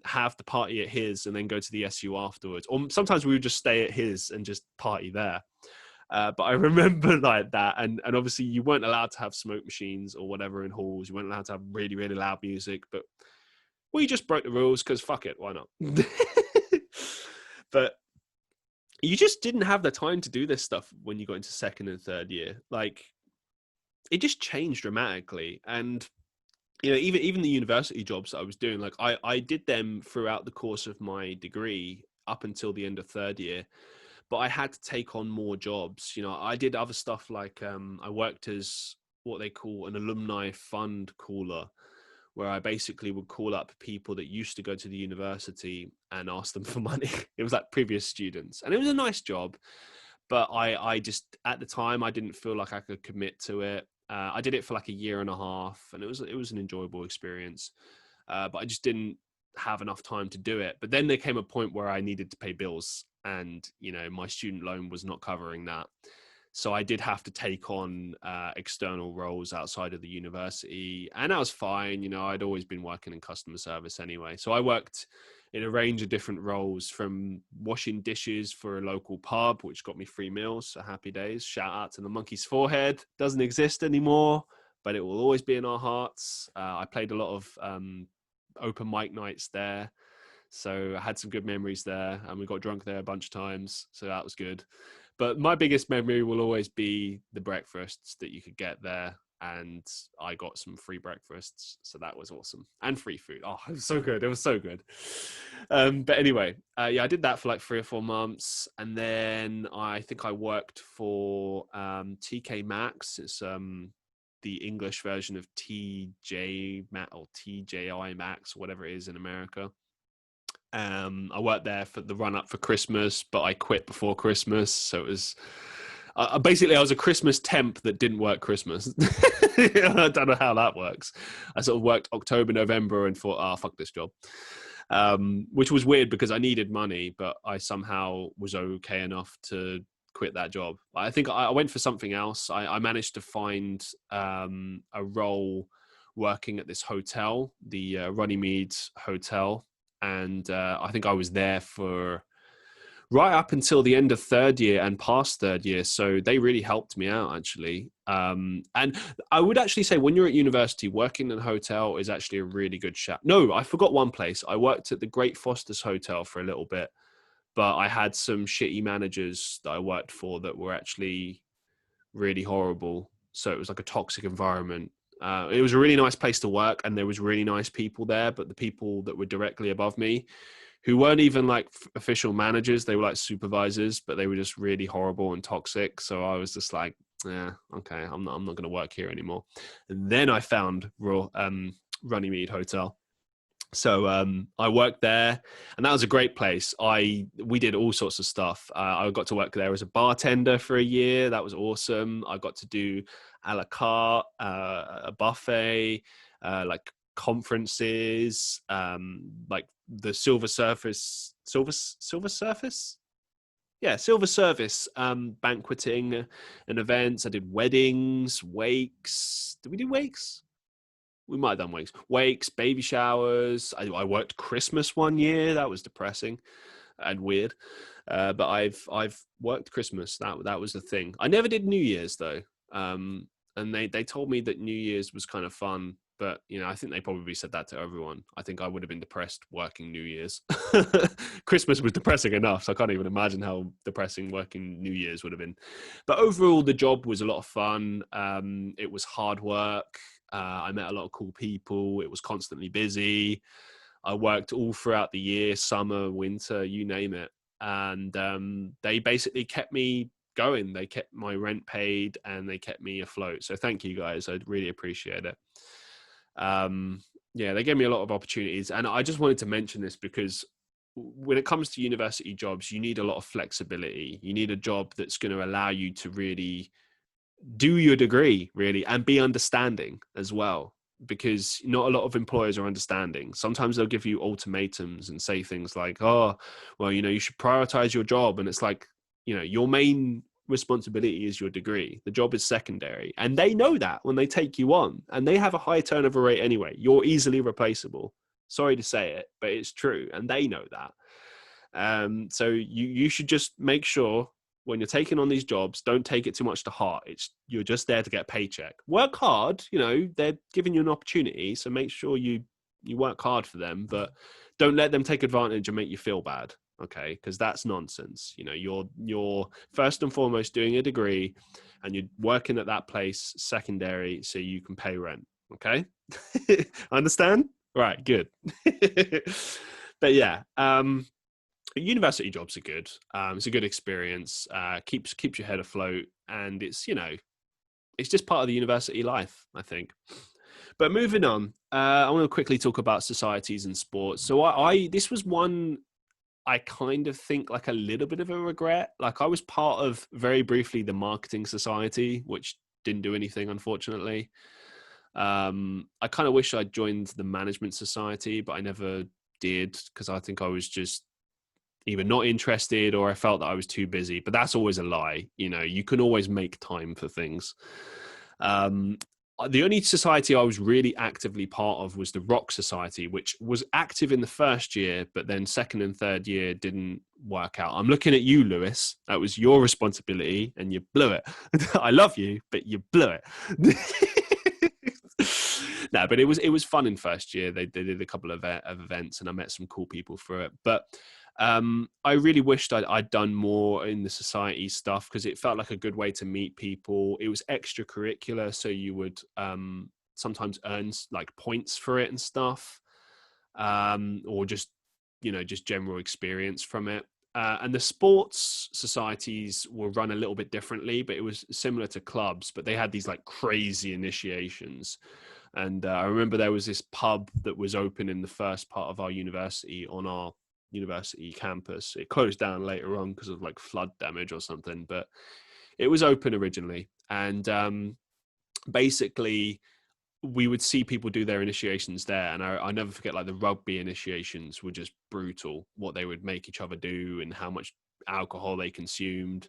have the party at his and then go to the SU afterwards. Or sometimes we would just stay at his and just party there. But I remember like that, and obviously you weren't allowed to have smoke machines or whatever in halls. You weren't allowed to have really, really loud music, but we just broke the rules because fuck it, why not? But you just didn't have the time to do this stuff when you got into second and third year. Like, it just changed dramatically. And even the university jobs that I was doing, like I did them throughout the course of my degree up until the end of third year. But I had to take on more jobs. I did other stuff like I worked as what they call an alumni fund caller, where I basically would call up people that used to go to the university and ask them for money. It was like previous students, and it was a nice job. But I just, at the time, I didn't feel like I could commit to it. I did it for like a year and a half, and it was an enjoyable experience. But I just didn't have enough time to do it. But then there came a point where I needed to pay bills, and my student loan was not covering that. So I did have to take on external roles outside of the university, and that was fine. I'd always been working in customer service anyway. So I worked in a range of different roles, from washing dishes for a local pub, which got me free meals, so happy days. Shout out to the Monkey's Forehead. Doesn't exist anymore, but it will always be in our hearts. I played a lot of open mic nights there, so I had some good memories there, and we got drunk there a bunch of times, so that was good. But my biggest memory will always be the breakfasts that you could get there, and I got some free breakfasts, so that was awesome. And free food. Oh, it was so good. It was so good. But anyway, I did that for like 3 or 4 months, and then I think I worked for TK Maxx. It's the English version of TJ Maxx or TJI Maxx, whatever it is in America. I worked there for the run up for Christmas, but I quit before Christmas. So it was basically, I was a Christmas temp that didn't work Christmas. I don't know how that works. I sort of worked October, November, and thought, fuck this job. Which was weird because I needed money, but I somehow was okay enough to quit that job. I think I went for something else. I managed to find a role working at this hotel, the Runnymede Hotel. And I think I was there for right up until the end of third year and past third year. So they really helped me out, actually. And I would actually say when you're at university, working in a hotel is actually a really good shout. No, I forgot one place. I worked at the Great Foster's Hotel for a little bit, but I had some shitty managers that I worked for that were actually really horrible. So it was like a toxic environment. It was a really nice place to work, and there was really nice people there. But the people that were directly above me, who weren't even like official managers, they were like supervisors, but they were just really horrible and toxic. So I was just like, yeah, okay, I'm not going to work here anymore. And then I found Runnymede Hotel. So I worked there, and that was a great place. We did all sorts of stuff. I got to work there as a bartender for a year. That was awesome. I got to do a la carte, a buffet, like conferences, like the silver surface, yeah, silver service, banqueting and events. I did weddings, wakes. Did we do wakes? We might have done wakes, baby showers. I worked Christmas one year. That was depressing and weird. But I've worked Christmas. That was the thing. I never did New Year's though. And they told me that New Year's was kind of fun. But, you know, I think they probably said that to everyone. I think I would have been depressed working New Year's. Christmas was depressing enough, so I can't even imagine how depressing working New Year's would have been. But overall, the job was a lot of fun. It was hard work. I met a lot of cool people. It was constantly busy. I worked all throughout the year, summer, winter, you name it. And they basically kept me going. They kept my rent paid and they kept me afloat. So thank you guys. I really appreciate it. Yeah, they gave me a lot of opportunities. And I just wanted to mention this because when it comes to university jobs, you need a lot of flexibility. You need a job that's going to allow you to really do your degree really and be understanding as well, because not a lot of employers are understanding. Sometimes they'll give you ultimatums and say things like, oh, well, you know, you should prioritize your job. And it's like, you know, your main responsibility is your degree. The job is secondary. And they know that when they take you on, and they have a high turnover rate anyway. You're easily replaceable. Sorry to say it, but it's true. And they know that. So you should just make sure when you're taking on these jobs, don't take it too much to heart. You're just there to get a paycheck. Work hard, you know, they're giving you an opportunity, so make sure you work hard for them, but don't let them take advantage and make you feel bad, okay? Because that's nonsense. You know, you're first and foremost doing a degree, and you're working at that place secondary so you can pay rent, okay? Understand? Right, good. But yeah, university jobs are good. It's a good experience. Keeps your head afloat, and it's, you know, it's just part of the university life, I think. But moving on, I want to quickly talk about societies and sports. So this was one I kind of think like a little bit of a regret. Like I was part of very briefly the marketing society, which didn't do anything, unfortunately. I kind of wish I'd joined the management society, but I never did because I think I was just either not interested or I felt that I was too busy. But that's always a lie. You know, you can always make time for things. The only society I was really actively part of was the Rock Society, which was active in the first year, but then second and third year didn't work out. I'm looking at you, Lewis. That was your responsibility and you blew it. I love you, but you blew it. No, but it was fun in first year. They did a couple of events and I met some cool people for it. But I really wished I'd done more in the society stuff because it felt like a good way to meet people. It was extracurricular, so you would sometimes earn like points for it and stuff, or just, you know, just general experience from it. And the sports societies were run a little bit differently, but it was similar to clubs, but they had these like crazy initiations. And I remember there was this pub that was open in the first part of our university on our university campus. It closed down later on because of like flood damage or something, but it was open originally. And basically we would see people do their initiations there. And I never forget, like the rugby initiations were just brutal, what they would make each other do and how much alcohol they consumed.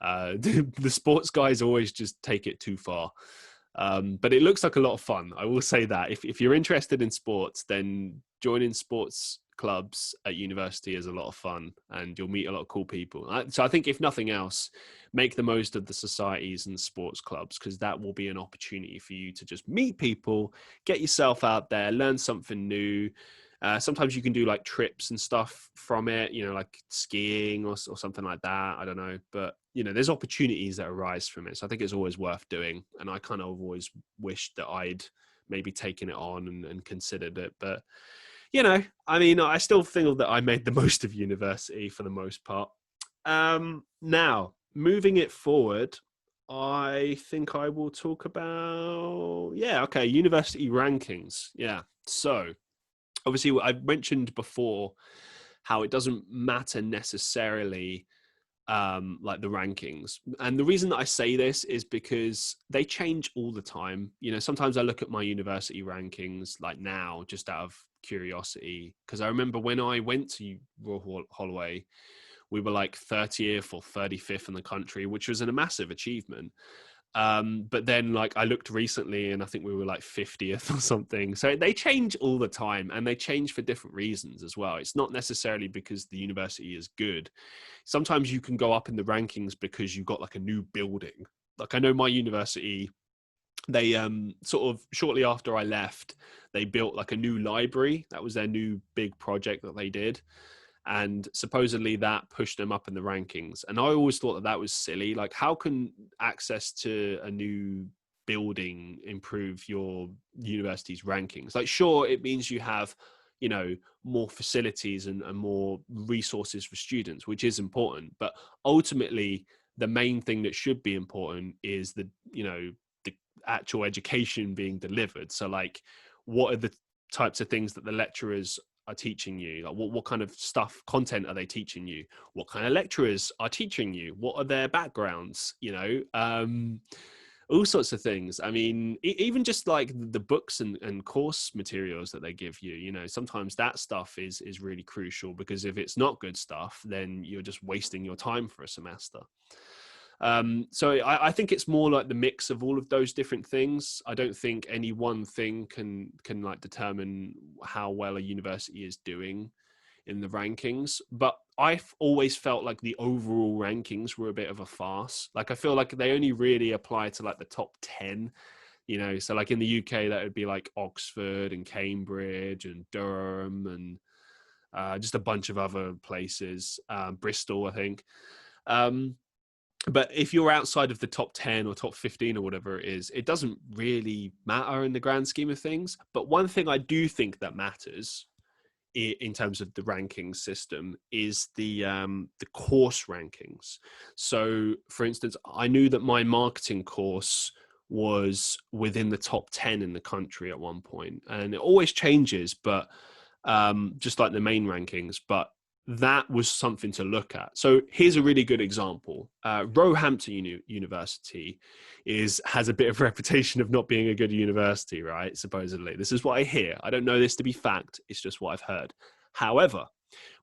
The sports guys always just take it too far. But it looks like a lot of fun. I will say that if you're interested in sports, then joining sports clubs at university is a lot of fun and you'll meet a lot of cool people. So I think if nothing else, make the most of the societies and sports clubs, because that will be an opportunity for you to just meet people, get yourself out there, learn something new. Sometimes you can do like trips and stuff from it, you know, like skiing or something like that. I don't know. But there's opportunities that arise from it. So I think it's always worth doing. And I kind of always wished that I'd maybe taken it on and considered it. But, I still feel that I made the most of university for the most part. Now, moving it forward, I think I will talk about, university rankings. Yeah. So obviously I mentioned before how it doesn't matter necessarily like the rankings. And the reason that I say this is because they change all the time. Sometimes I look at my university rankings like now, just out of curiosity, because I remember when I went to Royal Holloway, we were like 30th or 35th in the country, which was a massive achievement. But then like I looked recently and I think we were like 50th or something. So they change all the time, and they change for different reasons as well. It's not necessarily because the university is good. Sometimes you can go up in the rankings because you've got like a new building. Like I know my university, they sort of shortly after I left, they built like a new library. That was their new big project that they did. And supposedly that pushed them up in the rankings. And I always thought that was silly. Like, how can access to a new building improve your university's rankings? Like, sure, it means you have, more facilities and more resources for students, which is important. But ultimately, the main thing that should be important is the actual education being delivered. So like, what are the types of things that the lecturers are teaching you? Like what kind of content are they teaching you? What kind of lecturers are teaching you? What are their backgrounds? All sorts of things. I mean, even just like the books and course materials that they give you, sometimes that stuff is really crucial, because if it's not good stuff, then you're just wasting your time for a semester. So I think it's more like the mix of all of those different things. I don't think any one thing can like determine how well a university is doing in the rankings. But I've always felt like the overall rankings were a bit of a farce. Like I feel like they only really apply to like the top 10, so like in the UK that would be like Oxford and Cambridge and Durham and just a bunch of other places, Bristol, I think. But if you're outside of the top 10 or top 15 or whatever it is, it doesn't really matter in the grand scheme of things. But one thing I do think that matters in terms of the ranking system is the course rankings. So, for instance, I knew that my marketing course was within the top 10 in the country at one point, and it always changes, but just like the main rankings. But that was something to look at. So here's a really good example. Roehampton University has a bit of reputation of not being a good university, right? Supposedly. This is what I hear. I don't know this to be fact. It's just what I've heard. However,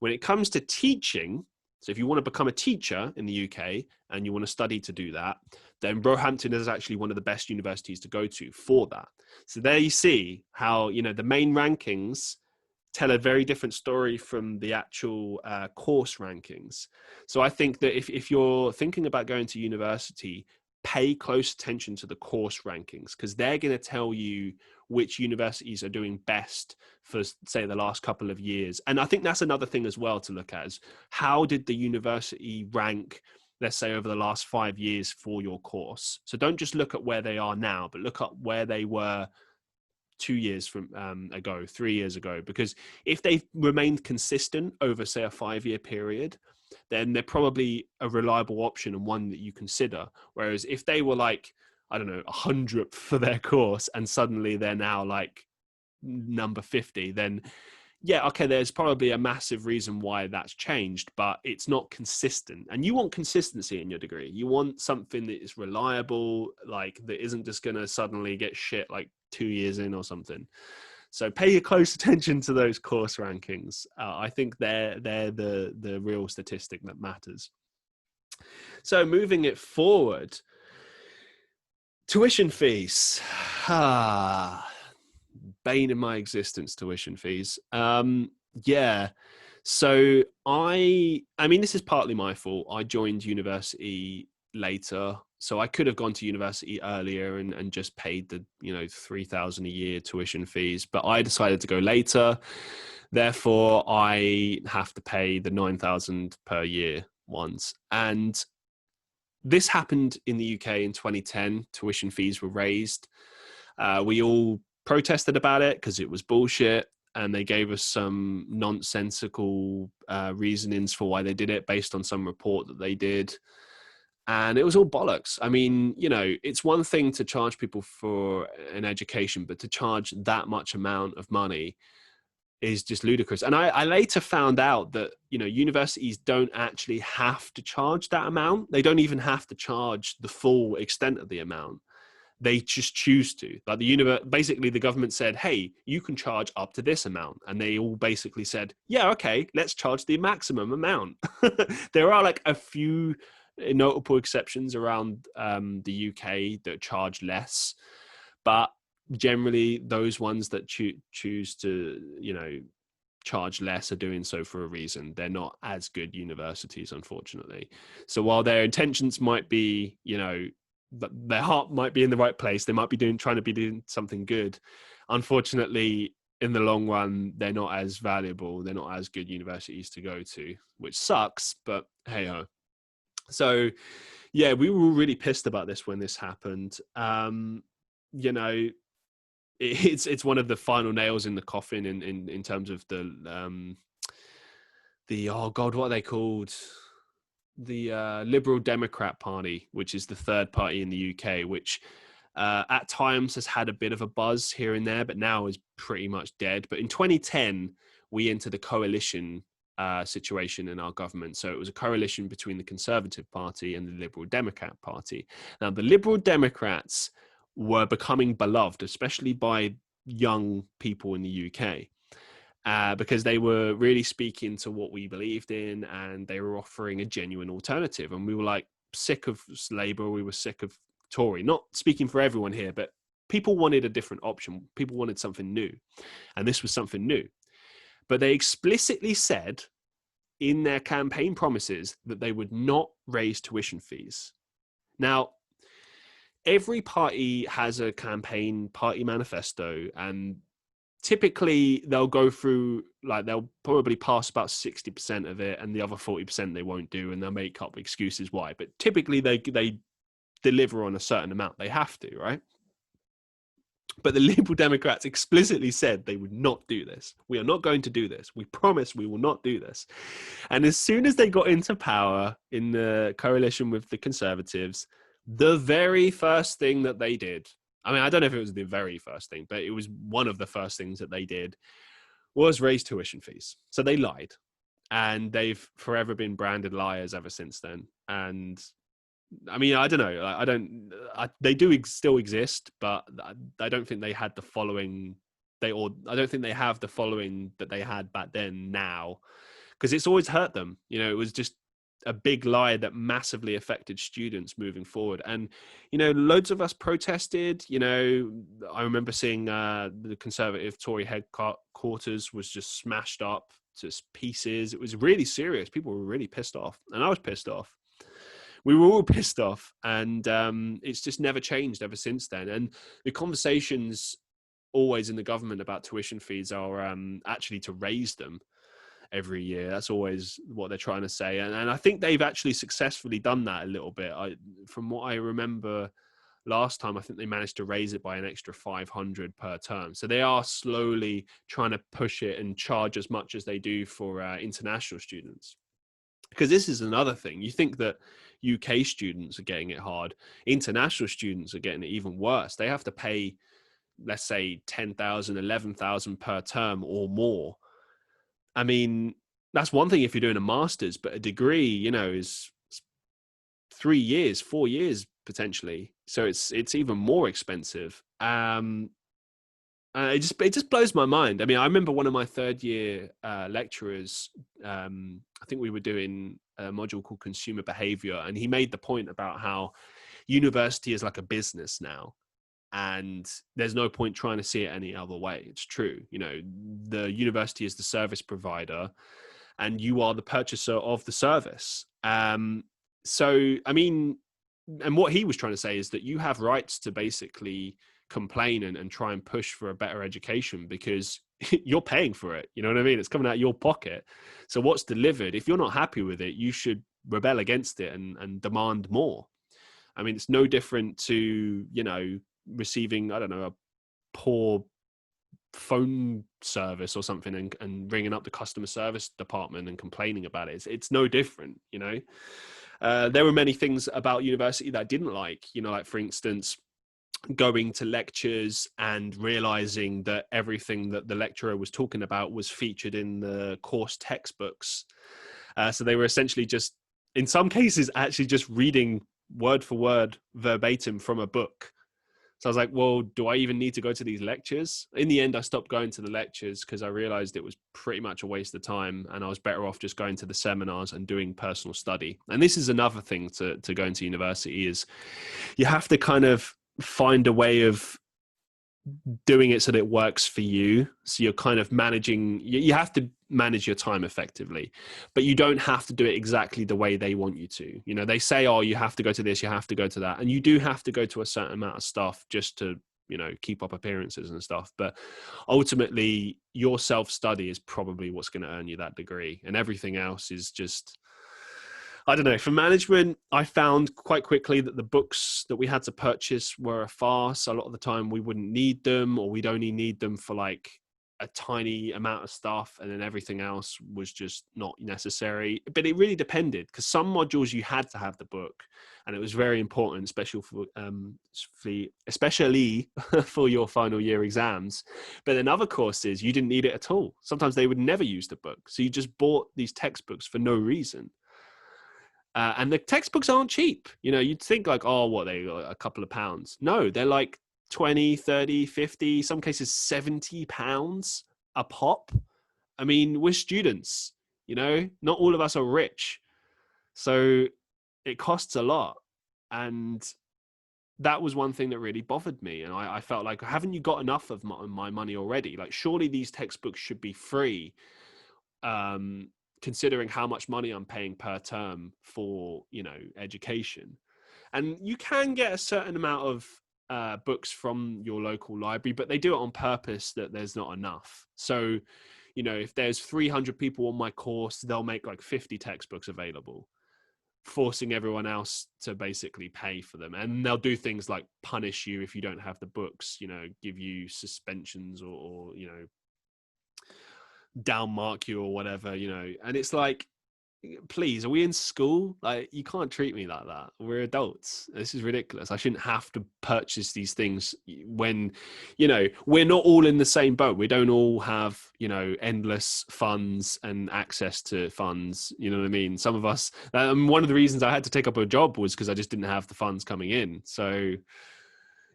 when it comes to teaching, so if you want to become a teacher in the UK and you want to study to do that, then Roehampton is actually one of the best universities to go to for that. So there you see how, the main rankings tell a very different story from the actual course rankings. So I think that if you're thinking about going to university, pay close attention to the course rankings, because they're going to tell you which universities are doing best for, say, the last couple of years. And I think that's another thing as well to look at, is how did the university rank, let's say, over the last 5 years for your course? So don't just look at where they are now, but look at where they were 2 years from ago, 3 years ago, because if they've remained consistent over, say, a 5-year period, then they're probably a reliable option and one that you consider. Whereas if they were like, I don't know, 100th for their course and suddenly they're now like number 50, then yeah, okay, there's probably a massive reason why that's changed, but it's not consistent. And you want consistency in your degree. You want something that is reliable, like that isn't just going to suddenly get shit like 2 years in or something. So pay close attention to those course rankings. I think they're the real statistic that matters. So moving it forward, tuition fees. Bane in my existence, tuition fees. Yeah. So I mean, this is partly my fault. I joined university later, so I could have gone to university earlier and just paid the, $3,000 a year tuition fees, but I decided to go later. Therefore, I have to pay the $9,000 per year ones. And this happened in the UK in 2010. Tuition fees were raised. We all protested about it because it was bullshit, and they gave us some nonsensical reasonings for why they did it based on some report that they did. And it was all bollocks. I mean, you know, it's one thing to charge people for an education, but to charge that much amount of money is just ludicrous. And I later found out that, you know, universities don't actually have to charge that amount. They don't even have to charge the full extent of the amount. They just choose to. Like basically the government said, hey, you can charge up to this amount. And they all basically said, yeah, okay, let's charge the maximum amount. There are like a few notable exceptions around the UK that charge less, but generally those ones that choose to, you know, charge less are doing so for a reason. They're not as good universities, unfortunately. So while their intentions might be, you know, their heart might be in the right place, they might be trying to be doing something good, unfortunately in the long run they're not as valuable, they're not as good universities to go to, which sucks, but hey ho. So yeah, we were really pissed about this when this happened. You know, it's one of the final nails in the coffin in terms of the oh god, what are they called? The Liberal Democrat Party, which is the third party in the UK, which at times has had a bit of a buzz here and there, but now is pretty much dead. But in 2010, we entered a coalition situation in our government. So it was a coalition between the Conservative Party and the Liberal Democrat Party. Now, the Liberal Democrats were becoming beloved, especially by young people in the UK. Because they were really speaking to what we believed in, and they were offering a genuine alternative. And we were like sick of Labour, we were sick of Tory. Not speaking for everyone here, but people wanted a different option. People wanted something new, and this was something new. But they explicitly said in their campaign promises that they would not raise tuition fees. Now, every party has a campaign party manifesto, and typically they'll go through, like, they'll probably pass about 60% of it, and the other 40% they won't do, and they'll make up excuses why. But typically they deliver on a certain amount. They have to, right? But the Liberal Democrats explicitly said they would not do this. We are not going to do this. We promise we will not do this. And as soon as they got into power in the coalition with the Conservatives, the very first thing that they did, I mean, I don't know if it was the very first thing, but it was one of the first things that they did, was raise tuition fees. So they lied. And they've forever been branded liars ever since then. And I mean, I don't know. They do still exist, but I don't think they had the following. I don't think they have the following that they had back then now, because it's always hurt them. You know, it was just a big lie that massively affected students moving forward. And, you know, loads of us protested. You know, I remember seeing the Conservative Tory headquarters was just smashed up to pieces. It was really serious. People were really pissed off, and I was pissed off. We were all pissed off, and it's just never changed ever since then. And the conversations always in the government about tuition fees are actually to raise them every year. That's always what they're trying to say. And I think they've actually successfully done that a little bit. From what I remember last time, I think they managed to raise it by an extra 500 per term. So they are slowly trying to push it and charge as much as they do for international students. Because this is another thing. You think that UK students are getting it hard. International students are getting it even worse. They have to pay, let's say, 10,000, 11,000 per term or more. I mean, that's one thing if you're doing a master's, but a degree, you know, is 3 years, 4 years potentially. So it's even more expensive. It just blows my mind. I mean, I remember one of my third year lecturers, I think we were doing a module called consumer behavior, and he made the point about how university is like a business now, and there's no point trying to see it any other way. It's true. You know, the university is the service provider, and you are the purchaser of the service. So, I mean, and what he was trying to say is that you have rights to basically complain and try and push for a better education, because you're paying for it. You know what I mean? It's coming out of your pocket. So what's delivered, if you're not happy with it, you should rebel against it and demand more. I mean, it's no different to, you know, receiving, I don't know, a poor phone service or something and ringing up the customer service department and complaining about it. It's no different, you know. There were many things about university that I didn't like, you know, like for instance, going to lectures and realizing that everything that the lecturer was talking about was featured in the course textbooks. So they were essentially just, in some cases, actually just reading word for word verbatim from a book. So I was like, well, do I even need to go to these lectures? In the end, I stopped going to the lectures because I realized it was pretty much a waste of time, and I was better off just going to the seminars and doing personal study. And this is another thing to going to university, is you have to kind of find a way of doing it so that it works for you. So you're kind of managing, you have to manage your time effectively, but you don't have to do it exactly the way they want you to. You know, they say, oh, you have to go to this, you have to go to that. And you do have to go to a certain amount of stuff just to, you know, keep up appearances and stuff. But ultimately, your self-study is probably what's going to earn you that degree. And everything else is just, I don't know. For management, I found quite quickly that the books that we had to purchase were a farce. A lot of the time we wouldn't need them, or we'd only need them for like a tiny amount of stuff, and then everything else was just not necessary. But it really depended, because some modules you had to have the book, and it was very important, especially for your final year exams. But then other courses, you didn't need it at all. Sometimes they would never use the book, so you just bought these textbooks for no reason. And the textbooks aren't cheap. You know, you'd think like, oh, what, they a couple of pounds. No, they're like 20, 30, 50, some cases £70 a pop. I mean, we're students, you know, not all of us are rich. So it costs a lot. And that was one thing that really bothered me. And I felt like, haven't you got enough of my money already? Like, surely these textbooks should be free. Considering how much money I'm paying per term for, you know, education. And you can get a certain amount of books from your local library, but they do it on purpose that there's not enough. So, you know, if there's 300 people on my course, they'll make like 50 textbooks available, forcing everyone else to basically pay for them. And they'll do things like punish you if you don't have the books, you know, give you suspensions or you know, down mark you or whatever, you know. And it's like, please, are we in school? Like, you can't treat me like that. We're adults. This is ridiculous. I shouldn't have to purchase these things when, you know, we're not all in the same boat. We don't all have, you know, endless funds and access to funds. You know what I mean? Some of us, one of the reasons I had to take up a job was because I just didn't have the funds coming in. So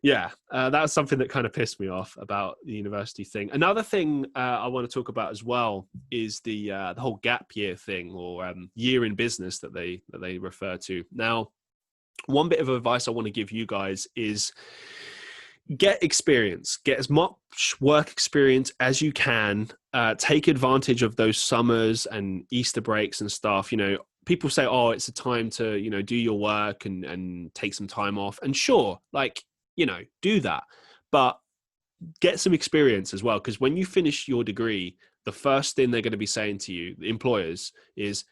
yeah, that's something that kind of pissed me off about the university thing. Another thing I want to talk about as well is the whole gap year thing, or year in business that they refer to. Now, one bit of advice I want to give you guys is get experience, get as much work experience as you can. Take advantage of those summers and Easter breaks and stuff. You know, people say, oh, it's a time to, you know, do your work and take some time off. And sure, like, you know, do that, but get some experience as well. Because when you finish your degree, the first thing they're going to be saying to you, the employers, is,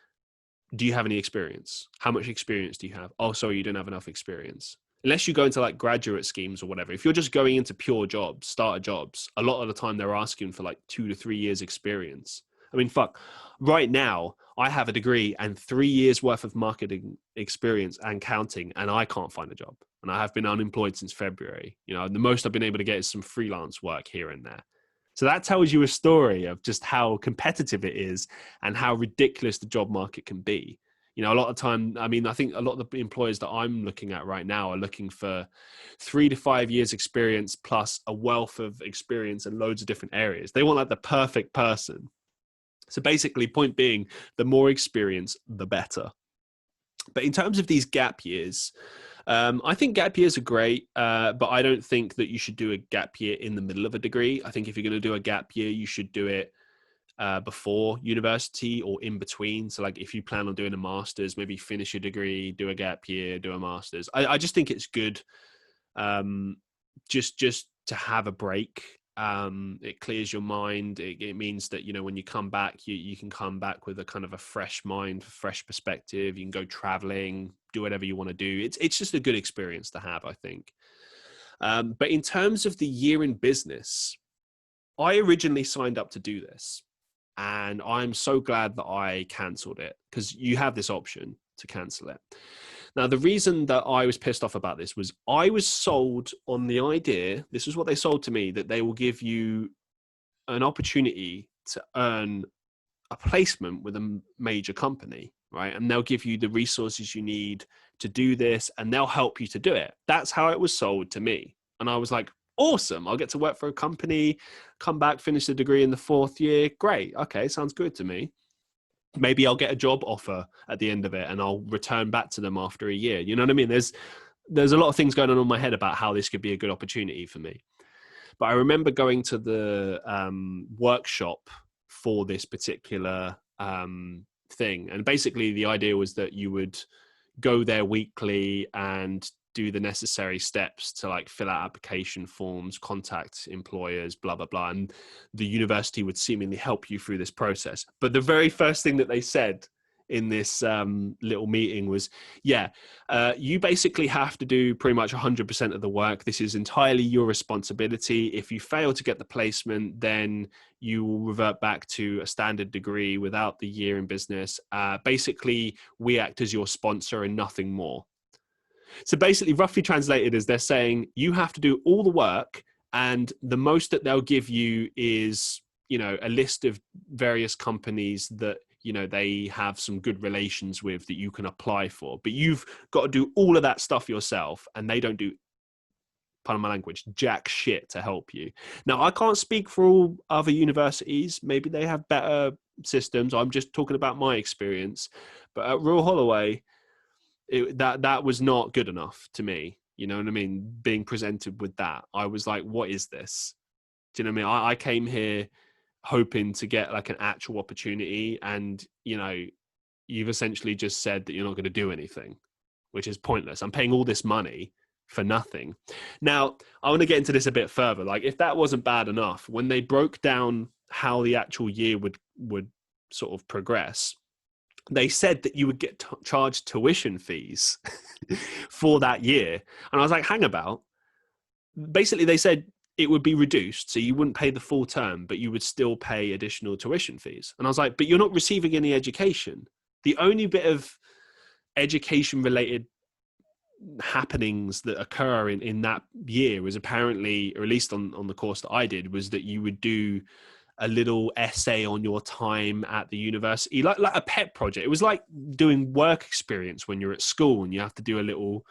do you have any experience? How much experience do you have? Oh, sorry, you don't have enough experience. Unless you go into like graduate schemes or whatever. If you're just going into pure jobs, starter jobs, a lot of the time they're asking for like 2 to 3 years experience. I mean, fuck, right now I have a degree and 3 years worth of marketing experience and counting, and I can't find a job. And I have been unemployed since February. You know, the most I've been able to get is some freelance work here and there. So that tells you a story of just how competitive it is and how ridiculous the job market can be. You know, a lot of time, I mean, I think a lot of the employers that I'm looking at right now are looking for 3 to 5 years experience plus a wealth of experience in loads of different areas. They want like the perfect person. So basically, point being, the more experience, the better. But in terms of these gap years, I think gap years are great, but I don't think that you should do a gap year in the middle of a degree. I think if you're going to do a gap year, you should do it before university or in between. So like if you plan on doing a master's, maybe finish your degree, do a gap year, do a master's. I just think it's good just to have a break. It clears your mind. It means that, you know, when you come back, you can come back with a kind of a fresh mind, fresh perspective. You can go traveling, do whatever you want to do. It's just a good experience to have, I think. But in terms of the year in business, I originally signed up to do this, and I'm so glad that I cancelled it, because you have this option to cancel it. Now, the reason that I was pissed off about this was I was sold on the idea, this is what they sold to me, that they will give you an opportunity to earn a placement with a major company, right? And they'll give you the resources you need to do this, and they'll help you to do it. That's how it was sold to me. And I was like, awesome, I'll get to work for a company, come back, finish the degree in the 4th year. Great. Okay, sounds good to me. Maybe I'll get a job offer at the end of it and I'll return back to them after a year. You know what I mean? There's a lot of things going on in my head about how this could be a good opportunity for me. But I remember going to the workshop for this particular thing. And basically the idea was that you would go there weekly and do the necessary steps to like fill out application forms, contact employers, blah, blah, blah. And the university would seemingly help you through this process. But the very first thing that they said in this little meeting was, you basically have to do pretty much 100% of the work. This is entirely your responsibility. If you fail to get the placement, then you will revert back to a standard degree without the year in business. Basically, we act as your sponsor and nothing more. So basically, roughly translated, is they're saying you have to do all the work, and the most that they'll give you is, a list of various companies that, they have some good relations with that you can apply for. But you've got to do all of that stuff yourself, and they don't do, pardon my language, jack shit to help you. Now, I can't speak for all other universities. Maybe they have better systems. I'm just talking about my experience. But at Royal Holloway, that was not good enough to me. You know what I mean? Being presented with that, I was like, what is this? Do you know what I mean? I came here hoping to get like an actual opportunity, and, you've essentially just said that you're not going to do anything, which is pointless. I'm paying all this money for nothing. Now, I want to get into this a bit further. Like, if that wasn't bad enough, when they broke down how the actual year would sort of progress, they said that you would get charged tuition fees for that year. And I was like, hang about. Basically, they said it would be reduced. So you wouldn't pay the full term, but you would still pay additional tuition fees. And I was like, but you're not receiving any education. The only bit of education related happenings that occur in that year was apparently, or at least on the course that I did, was that you would do a little essay on your time at the university, like a pet project. It was like doing work experience when you're at school and you have to do a little,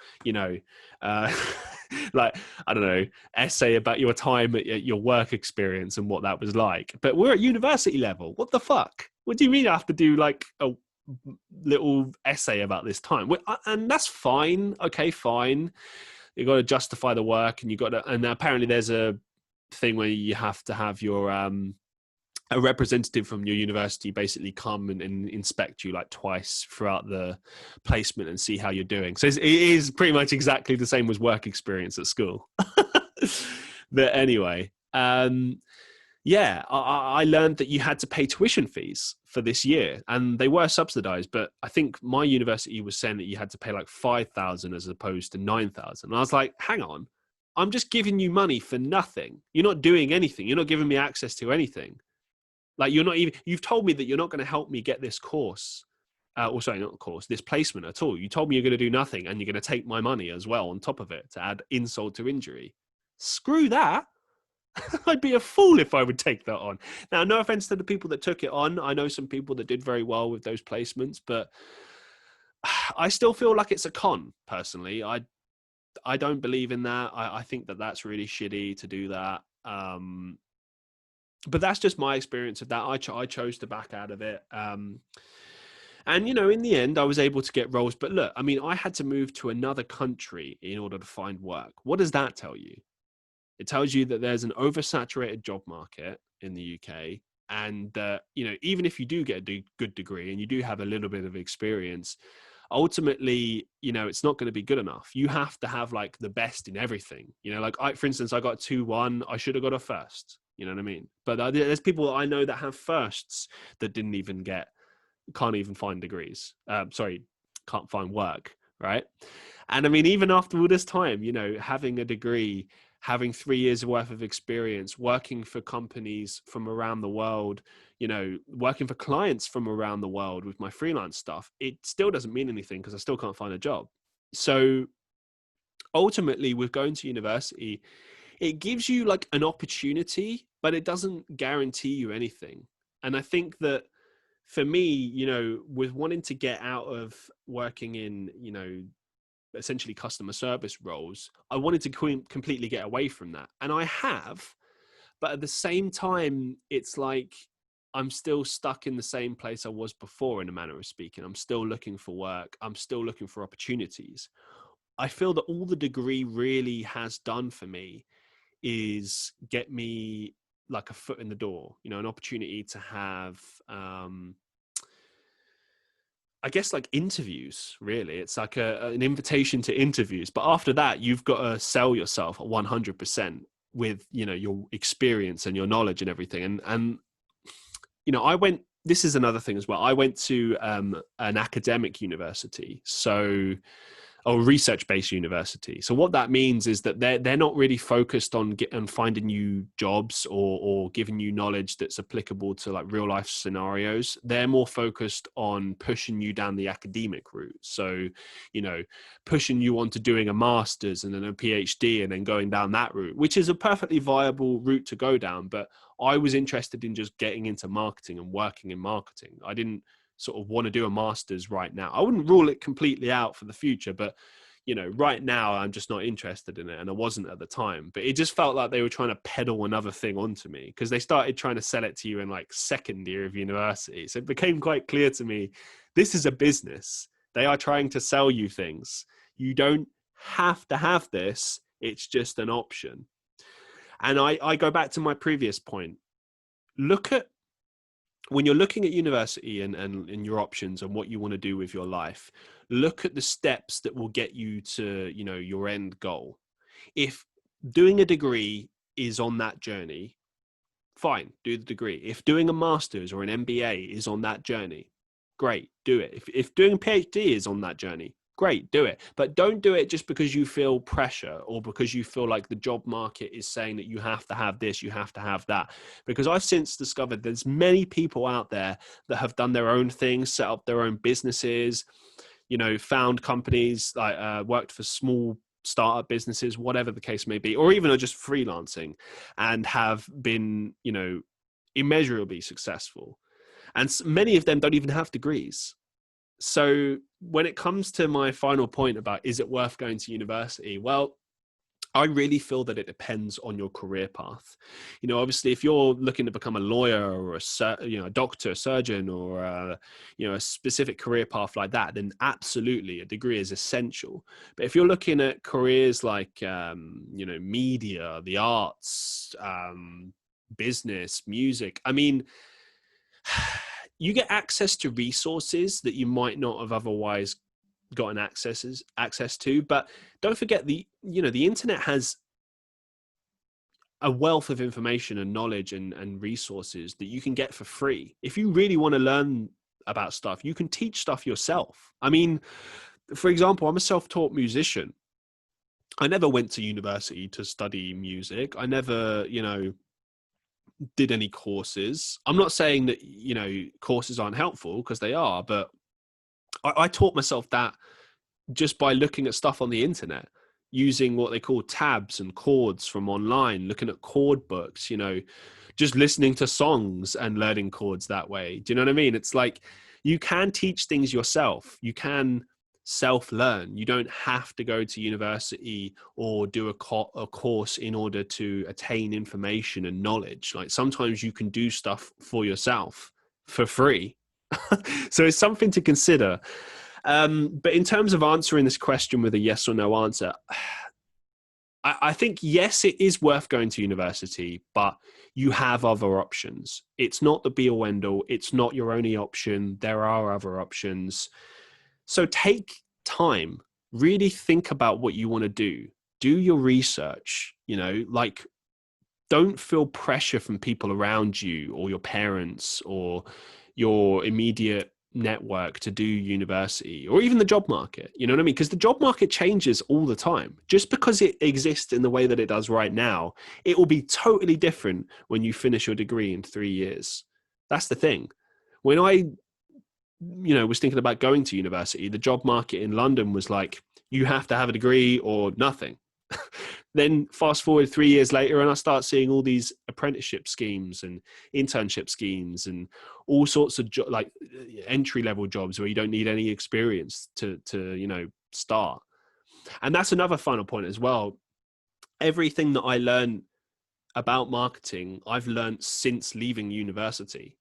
like, I don't know, essay about your time at your work experience and what that was like. But we're at university level. What the fuck? What do you mean I have to do like a little essay about this time? And that's fine. Okay, fine. You got to justify the work, and and apparently there's a thing where you have to have your, a representative from your university basically come and inspect you like twice throughout the placement and see how you're doing. So it is pretty much exactly the same as work experience at school. But anyway, I learned that you had to pay tuition fees for this year, and they were subsidized. But I think my university was saying that you had to pay like 5,000 as opposed to 9,000. And I was like, hang on, I'm just giving you money for nothing. You're not doing anything. You're not giving me access to anything. Like, you've told me that you're not going to help me get this course, this placement at all. You told me you're going to do nothing, and you're going to take my money as well on top of it to add insult to injury. Screw that. I'd be a fool if I would take that on. Now, no offense to the people that took it on. I know some people that did very well with those placements, but I still feel like it's a con, personally. I don't believe in that. I think that that's really shitty to do that. But that's just my experience of that. I chose to back out of it. And, in the end, I was able to get roles. But look, I mean, I had to move to another country in order to find work. What does that tell you? It tells you that there's an oversaturated job market in the UK. And, even if you do get a good degree and you do have a little bit of experience, ultimately, it's not going to be good enough. You have to have like the best in everything. For instance, I got 2-1. I should have got a first. You know what I mean? But there's people that I know that have firsts that can't even find degrees. Can't find work right? And I mean, even after all this time, you know, having a degree, having 3 years worth of experience, working for companies from around the world, you know, working for clients from around the world with my freelance stuff, it still doesn't mean anything because I still can't find a job. So ultimately, with going to university, it gives you like an opportunity, but it doesn't guarantee you anything. And I think that for me, you know, with wanting to get out of working in, you know, essentially customer service roles, I wanted to completely get away from that. And I have, but at the same time, it's like I'm still stuck in the same place I was before, in a manner of speaking. I'm still looking for work. I'm still looking for opportunities. I feel that all the degree really has done for me is get me like a foot in the door, you know, an opportunity to have, I guess, like interviews. Really, it's like an invitation to interviews. But after that, you've got to sell yourself at 100% with, you know, your experience and your knowledge and everything. And you know, this is another thing as well. I went to an academic university, so or research-based university. So what that means is that they're not really focused on finding you jobs or giving you knowledge that's applicable to like real life scenarios. They're more focused on pushing you down the academic route. So, you know, pushing you onto doing a master's and then a PhD and then going down that route, which is a perfectly viable route to go down. But I was interested in just getting into marketing and working in marketing. I didn't sort of want to do a master's right now. I wouldn't rule it completely out for the future, but you know, right now I'm just not interested in it, and I wasn't at the time. But it just felt like they were trying to peddle another thing onto me because they started trying to sell it to you in like second year of university. So it became quite clear to me, this is a business. They are trying to sell you things. You don't have to have this. It's just an option. And I go back to my previous point. Look at when you're looking at university and your options and what you want to do with your life, look at the steps that will get you to, you know, your end goal. If doing a degree is on that journey, fine, do the degree. If doing a master's or an MBA is on that journey, great, do it. If doing a PhD is on that journey, great, do it. But don't do it just because you feel pressure or because you feel like the job market is saying that you have to have this, you have to have that. Because I've since discovered there's many people out there that have done their own things, set up their own businesses, you know, found companies, like worked for small startup businesses, whatever the case may be, or even are just freelancing and have been, you know, immeasurably successful. And many of them don't even have degrees. So when it comes to my final point about is it worth going to university? Well, I really feel that it depends on your career path. You know, obviously, if you're looking to become a lawyer or a doctor, a surgeon, or you know, a specific career path like that, then absolutely a degree is essential. But if you're looking at careers like you know, media, the arts, business, music, I mean, you get access to resources that you might not have otherwise gotten access to. But don't forget, the internet has a wealth of information and knowledge and resources that you can get for free. If you really want to learn about stuff, you can teach stuff yourself. I mean, for example, I'm a self-taught musician. I never went to university to study music. I never, you know, did any courses. I'm not saying that, you know, courses aren't helpful, because they are, but I taught myself that just by looking at stuff on the internet, using what they call tabs and chords from online, looking at chord books, you know, just listening to songs and learning chords that way. Do you know what I mean? It's like you can teach things yourself. You can self-learn. You don't have to go to university or do a course in order to attain information and knowledge. Like sometimes you can do stuff for yourself for free. So it's something to consider. But in terms of answering this question with a yes or no answer, I think yes, it is worth going to university, but you have other options. It's not the be all end all. It's not your only option. There are other options. So take time, really think about what you want to do. Do your research, you know, like don't feel pressure from people around you or your parents or your immediate network to do university, or even the job market. You know what I mean? Because the job market changes all the time. Just because it exists in the way that it does right now, it will be totally different when you finish your degree in 3 years. That's the thing. When I, was thinking about going to university, the job market in London was like, you have to have a degree or nothing. Then fast forward 3 years later, and I start seeing all these apprenticeship schemes and internship schemes and all sorts of like entry level jobs where you don't need any experience to start. And that's another final point as well. Everything that I learned about marketing, I've learned since leaving university.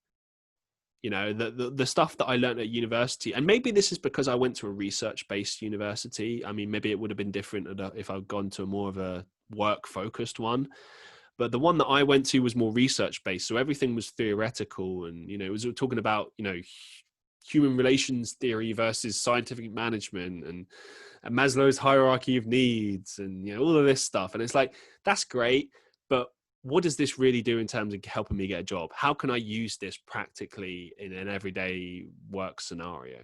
The stuff that I learned at university, and maybe this is because I went to a research-based university. I mean, maybe it would have been different if I'd gone to more of a work-focused one. But the one that I went to was more research-based, so everything was theoretical, and it was talking about human relations theory versus scientific management, and Maslow's hierarchy of needs, and all of this stuff. And it's like, that's great, but what does this really do in terms of helping me get a job? How can I use this practically in an everyday work scenario?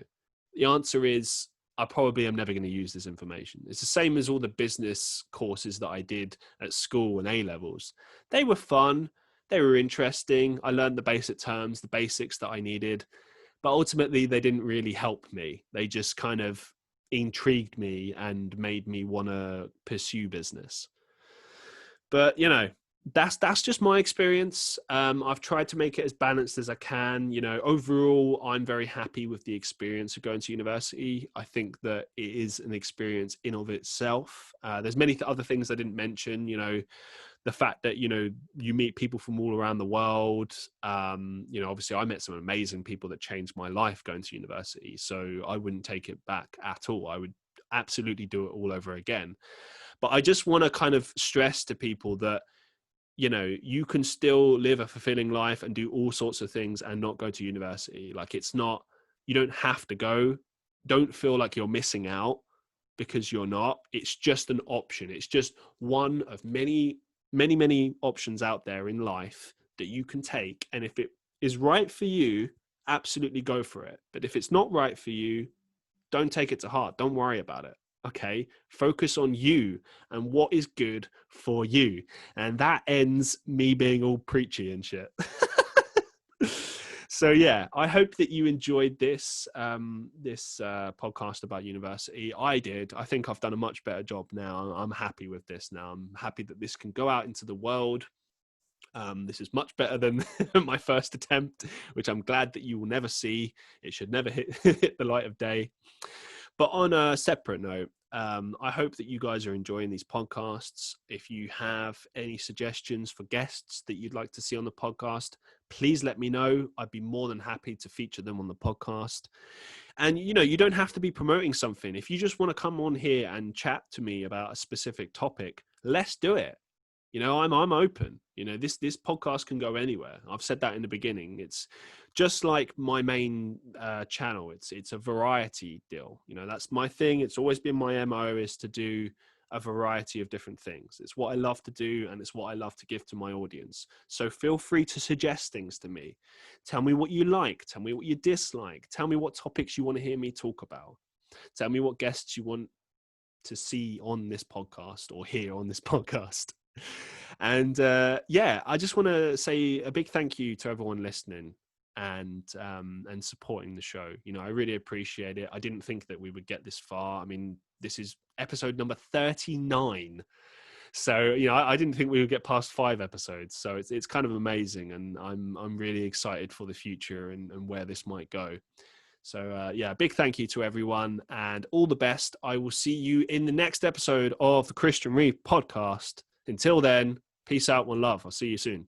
The answer is, I probably am never going to use this information. It's the same as all the business courses that I did at school and A-levels. They were fun. They were interesting. I learned the basic terms, the basics that I needed, but ultimately they didn't really help me. They just kind of intrigued me and made me want to pursue business. But, that's just my experience. I've tried to make it as balanced as I can. Overall, I'm very happy with the experience of going to university. I think that it is an experience in of itself. There's many other things I didn't mention, the fact that, you meet people from all around the world. Obviously I met some amazing people that changed my life going to university. So I wouldn't take it back at all. I would absolutely do it all over again. But I just want to kind of stress to people that, you can still live a fulfilling life and do all sorts of things and not go to university. Like, you don't have to go. Don't feel like you're missing out because you're not. It's just an option. It's just one of many, many, many options out there in life that you can take. And if it is right for you, absolutely go for it. But if it's not right for you, don't take it to heart. Don't worry about it. Okay, focus on you and what is good for you. And that ends me being all preachy and shit. So yeah, I hope that you enjoyed this podcast about university. I did. I think I've done a much better job now. I'm happy with this now. I'm happy that this can go out into the world. This is much better than my first attempt, which I'm glad that you will never see. It should never hit the light of day. But on a separate note, I hope that you guys are enjoying these podcasts. If you have any suggestions for guests that you'd like to see on the podcast, please let me know. I'd be more than happy to feature them on the podcast. And, you don't have to be promoting something. If you just want to come on here and chat to me about a specific topic, let's do it. I'm open. This podcast can go anywhere. I've said that in the beginning. It's just like my main channel. It's a variety deal. That's my thing. It's always been my MO, is to do a variety of different things. It's what I love to do, and it's what I love to give to my audience. So feel free to suggest things to me. Tell me what you like. Tell me what you dislike. Tell me what topics you want to hear me talk about. Tell me what guests you want to see on this podcast or hear on this podcast. And I just want to say a big thank you to everyone listening and supporting the show. I really appreciate it. I didn't think that we would get this far. I mean, this is episode number 39. So, I didn't think we would get past 5 episodes. So it's kind of amazing. And I'm really excited for the future and where this might go. So, big thank you to everyone and all the best. I will see you in the next episode of the Christian Reeve podcast. Until then, peace out, one love. I'll see you soon.